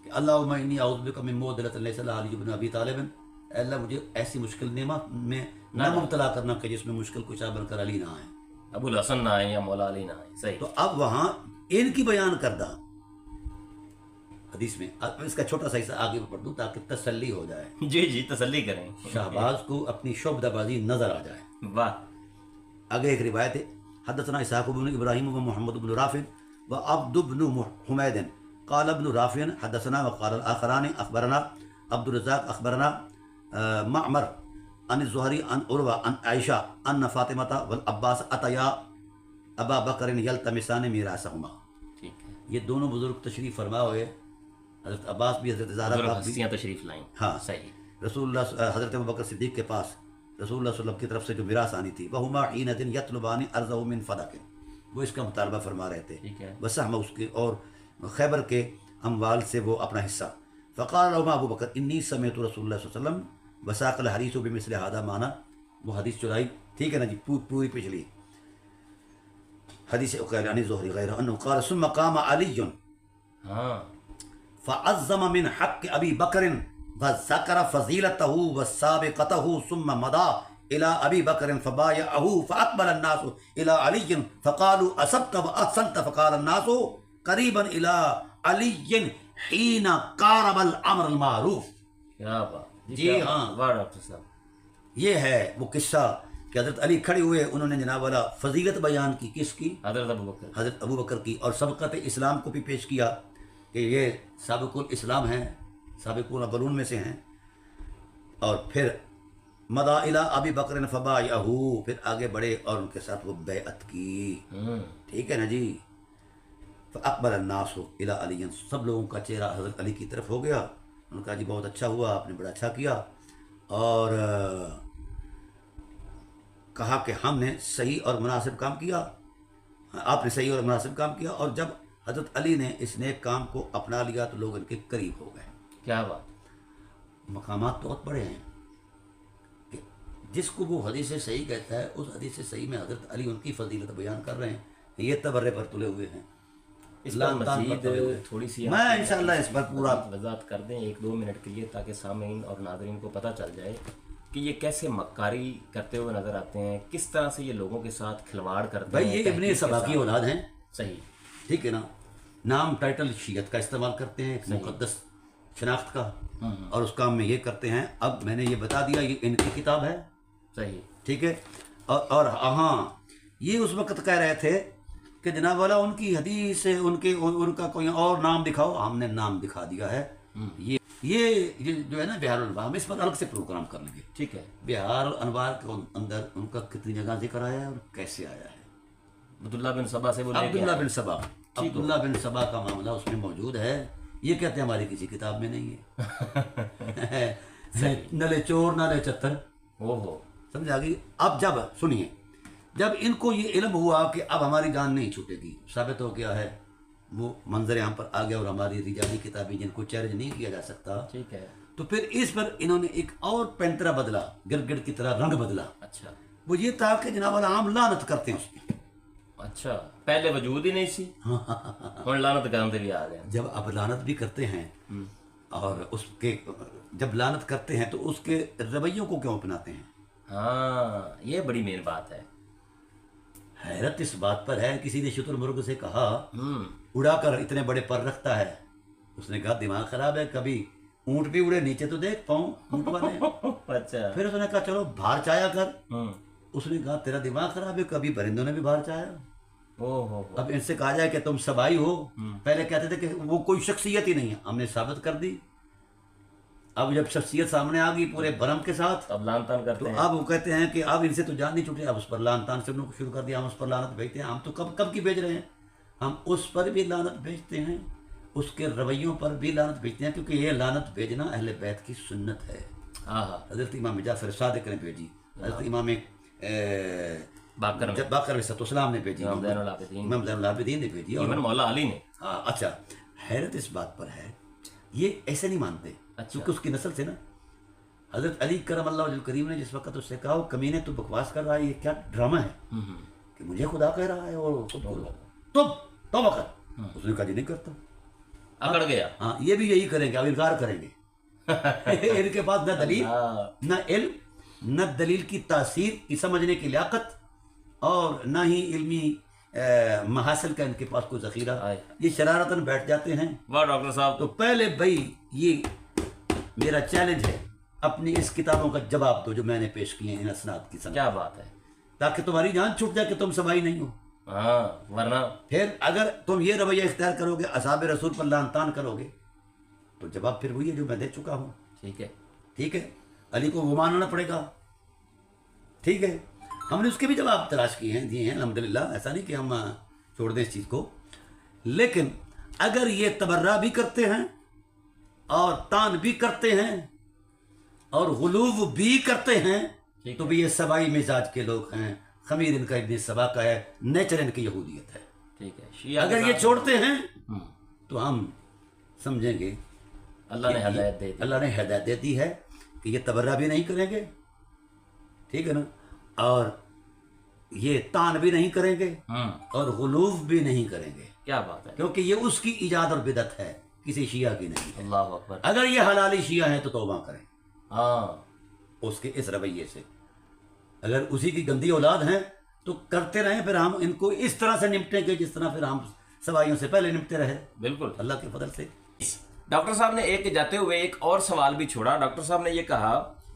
کہ اللہم انی اعوذ بک من معضلۃ لیس لہا علی بن ابی طالب. اے اللہ مجھے ایسی مشکل نعمت میں نہ مبتلا کرنا کہ جس میں مشکل کچھ بن کر علی نہ آئے، ابو الحسن نہ آئے یا مولا علی نہ آئے. صحیح. تو اب وہاں ان کی بیان کردہ حدیث میں، اب اس کا چھوٹا سا حصہ آگے پڑھ دوں تاکہ تسلی ہو جائے. جی جی تسلی کریں. شہباز کو اپنی شعبدہ بازی نظر آ جائے. واہ. آگے ایک روایت ہے، حدثنا اسحاق بن ابراہیم و محمد بن رافع و عبد بن حمید قال ابن رافع حدثنا وقال الاخران اخبرنا عبد الرزاق اخبرنا معمر عن الزہری عن عروہ عن عائشہ ان فاطمہ والعباس اتیا ابا بکر یلتمسان میراثہما. ٹھیک ہے. یہ دونوں بزرگ تشریف فرما ہوئے، حضرت عباس بھی حضرت زہرا بزرگ باپ بھی. ہستیاں تشریف لائیں. ہاں. صحیح. رسول اللہ حضرت ابوبکر صدیق کے پاس رسول اللہ صلی اللہ علیہ وسلم کی طرف سے جو میراث آنی تھی، وہما حینۃ یطلبان ارضہ من فدق، وہ اس کا مطالبہ فرما رہے تھے. ٹھیک ہے. وسہم اس کے اور خیبر کے اموال سے وہ اپنا حصہ. فقال لهما ابو بکر انی سمعت رسول اللہ صلی اللہ علیہ وسلم وساق الحدیث بمثل هذا معنی. وہ حدیث چلائی. ٹھیک ہے نا جی، پوری پچھلی حدیث اقیل عن زہری غیر انه قال ثم قام علی ہاں. فعظم من حق ابی بکر وذکر فضیلته وسابقته ثم مضى الى ابی بکر فبايعه فاقبل الناس الى علی فقالوا اصبت واحسنت فقال الناس قریبا الى علی حین قارب الامر المعروف. کیا بات. جی ہاں. واہ ڈاکٹر صاحب. یہ ہے وہ قصہ کہ حضرت علی کھڑے ہوئے، انہوں نے جناب والا فضیلت بیان کی. کس کی؟ حضرت ابوبکر. حضرت ابوبکر کی. اور سبقت اسلام کو بھی پیش کیا کہ یہ سابق الاسلام ہیں، سابقون اولون میں سے ہیں. اور پھر مضى الى ابی بکر فبايعه، پھر آگے بڑھے اور ان کے ساتھ وہ بیعت کی. ٹھیک ہے نا جی. فاقبل الناس الى علی، سب لوگوں کا چہرہ حضرت علی کی طرف ہو گیا. انہوں نے کہا جی بہت اچھا ہوا، آپ نے بڑا اچھا کیا، اور کہا کہ ہم نے صحیح اور مناسب کام کیا، آپ نے صحیح اور مناسب کام کیا. اور جب حضرت علی نے اس نیک کام کو اپنا لیا تو لوگ ان کے قریب ہو گئے. کیا بات. مقامات تو بہت بڑے ہیں کہ جس کو وہ حدیث صحیح کہتا ہے اس حدیث صحیح میں حضرت علی ان کی فضیلت بیان کر رہے ہیں. یہ تبرے پر تلے ہوئے ہیں. اس پر مزید تھوڑی سی میں انشاءاللہ اس پر پورا وضاحت کر دیں 1-2 منٹ کے لیے، تاکہ سامعین اور ناظرین کو پتہ چل جائے کہ یہ کیسے مکاری کرتے ہوئے نظر آتے ہیں, کس طرح سے یہ لوگوں کے ساتھ کھلواڑ کرتے بھائی ہیں. یہ ابن سبا کی اولاد ہیں, صحیح, ٹھیک ہے نا, نام ٹائٹل شیعت کا استعمال کرتے ہیں, ایک مقدس شناخت کا, اور اس کام میں یہ کرتے ہیں. اب میں نے یہ بتا دیا یہ ان کی کتاب ہے, صحیح, ٹھیک ہے. اور ہاں یہ اس وقت کہہ رہے تھے کہ جناب والا ان کی حدیث ہے, ان کا کوئی اور نام دکھاؤ. ہم نے نام دکھا دیا ہے. یہ جو ہے نا بہار الانوار, ہم اس پر الگ سے پروگرام کر لیں گے, ٹھیک ہے. بہار الانوار کے اندر ان کا کتنی جگہ ذکر آیا ہے اور کیسے آیا ہے. عبداللہ بن سبا سے بولے عبداللہ بن سبا, عبداللہ بن سبا کا معاملہ اس میں موجود ہے. یہ کہتے ہیں ہماری کسی کتاب میں نہیں ہے. نلے چور نلے چتر, سمجھا گئی. اب جب سنیے, جب ان کو یہ علم ہوا کہ اب ہماری جان نہیں چھوٹے گی, ثابت ہو گیا ہے, وہ منظر یہاں پر آ گیا, اور ہماری رجالی کتابیں جن کو چیلنج نہیں کیا جا سکتا, ٹھیک ہے, تو پھر اس پر انہوں نے ایک اور پینترا بدلا, گرگڑ کی طرح رنگ بدلا. اچھا, وہ یہ تھا کہ جناب والا عام لعنت کرتے ہیں اس پہ. اچھا, پہلے وجود ہی نہیں سی, ہن لعنت کرتے بھی آ گئے. جب اب لعنت بھی کرتے ہیں, اور اس کے جب لعنت کرتے ہیں تو اس کے رویوں کو کیوں اپناتے ہیں؟ ہاں, یہ بڑی مین بات ہے. حیرت اس بات پر ہے, کسی نے شتر مرغ سے کہا اڑا کر اتنے بڑے پر رکھتا ہے, اس نے کہا دماغ خراب ہے, کبھی اونٹ بھی اڑے نیچے تو دیکھ پاؤں اونٹ والے. اچھا, پھر اس نے کہا چلو باہر چایا کر, اس نے کہا تیرا دماغ خراب ہے, کبھی پرندوں نے بھی باہر چایا. اب ان سے کہا جائے کہ تم سبائی ہو, پہلے کہتے تھے کہ وہ کوئی شخصیت ہی نہیں ہے, ہم نے ثابت کر دی. اب جب شخصیت سامنے آ گئی پورے برم کے ساتھ, اب لان تان کرتے ہیں. اب وہ کہتے ہیں کہ اب ان سے تو جان نہیں چھوٹی, اب اس پر لان تان سے شروع کر دیا, ہم اس پر لعنت بھیجتے ہیں. ہم تو کب کی بھیج رہے ہیں, ہم اس پر بھی لعنت بھیجتے ہیں, اس کے رویوں پر بھی لعنت بھیجتے ہیں, کیونکہ یہ لعنت بھیجنا اہل بیت کی سنت ہے. حضرت امام جعفر صادق نے بھیجی, حضرت امام باقر علیہ السلام نے بھیجی, امام زین العابدین نے بھیجی, اور مولا علی نے. اچھا, حیرت اس بات پر ہے, یہ ایسے نہیں مانتے, کیونکہ اس کی نسل سے نا, حضرت علی کرم اللہ وجہ کریم نے جس وقت اس سے کہا کمینے تو بکواس کر رہا ہے, یہ کیا ڈرامہ ہے کہ مجھے خدا کہہ رہا ہے اور تو وقت, اس نے کہا جی نہیں کرتا, اکڑ گیا. ہاں, یہ بھی یہی کریں گے, اب انکار کریں گے. ان کے پاس نہ دلیل نہ علم, نہ دلیل کی تاثیر کی سمجھنے کی لیاقت, اور نہ ہی علمی محاصل کا ان کے پاس کوئی ذخیرہ. یہ شرارتاً بیٹھ جاتے ہیں. واہ ڈاکٹر صاحب, تو پہلے بھائی یہ میرا چیلنج ہے, اپنی اس کتابوں کا جواب دو جو میں نے پیش کیے ہیں ان اسناد کی سنت. کیا بات ہے, تاکہ تمہاری جان چھوٹ جائے کہ تم سبائی نہیں ہو. ہاں, ورنہ پھر اگر تم یہ رویہ اختیار کرو گے, اصحاب رسول پر لعن طعن کرو گے, تو جواب پھر وہی ہے جو میں دے چکا ہوں. ٹھیک ہے, علی کو وہ ماننا پڑے گا. ٹھیک ہے, ہم نے اس کے بھی جواب تلاش کیے ہیں, دیے ہیں الحمدللہ, ایسا نہیں کہ ہم چھوڑ دیں اس چیز کو. لیکن اگر یہ تبرہ بھی کرتے ہیں اور طعن بھی کرتے ہیں اور غلو بھی کرتے ہیں, تو بھی یہ سبائی مزاج کے لوگ ہیں. خمیر ان کا ابن سبا کا ہے, نیچر ان کی یہودیت ہے. ٹھیک ہے, اگر یہ چھوڑتے ہیں تو ہم سمجھیں گے اللہ نے ہدایت دے دی, اللہ نے ہدایت دے دی ہے کہ یہ تبرہ بھی نہیں کریں گے, ٹھیک ہے نا, اور یہ طعن بھی نہیں کریں گے, اور غلوف بھی نہیں کریں گے. کیا بات ہے, کیونکہ یہ اس کی ایجاد اور بدعت ہے, کسی شیعہ کی نہیں ہے. اللہ اکبر. اگر یہ حلالی شیعہ ہیں تو توبہ کریں ہاں اس کے اس رویے سے. اگر اسی کی گندی اولاد ہیں تو کرتے رہیں, پھر ہم ان کو اس طرح سے نمٹیں گے جس طرح پھر ہم سوائیوں سے پہلے نمٹے رہے. بالکل, اللہ کے فضل سے. ڈاکٹر صاحب نے ایک جاتے ہوئے ایک اور سوال بھی چھوڑا. ڈاکٹر صاحب نے یہ کہا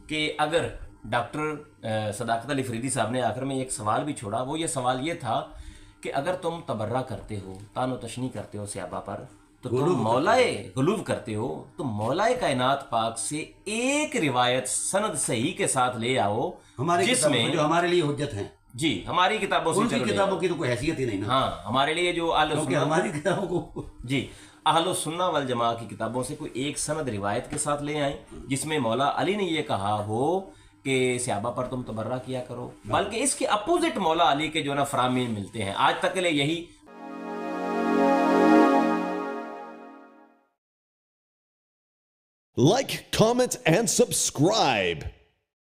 کہ اگر ڈاکٹر صداقت علی فریدی صاحب نے آخر میں ایک سوال بھی چھوڑا, وہ یہ سوال یہ تھا کہ اگر تم تبرہ کرتے ہو, طعن و تشنیع کرتے ہو صحابہ پر, تو تم مولائے غلوف کرتے ہو, تو مولائے کائنات پاک سے ایک روایت سند صحیح کے ساتھ لے آؤ جس میں جو ہمارے لیے حجت ہیں. جی, ہماری کتابوں سے, ان کی کتابوں کی تو کوئی حیثیت ہی نہیں نا. ہاں, ہمارے لیے جو ہماری کتابوں کو جی اہل السنہ والجماعہ کی کتابوں سے کوئی ایک سند روایت کے ساتھ لے آئیں جس میں مولا علی نے یہ کہا ہو کہ صحابہ پر تم تبرہ کیا کرو, بلکہ اس کے اپوزٹ مولا علی کے جو نا فرامین ملتے ہیں آج تک کے لیے. یہی Like, comment, and subscribe.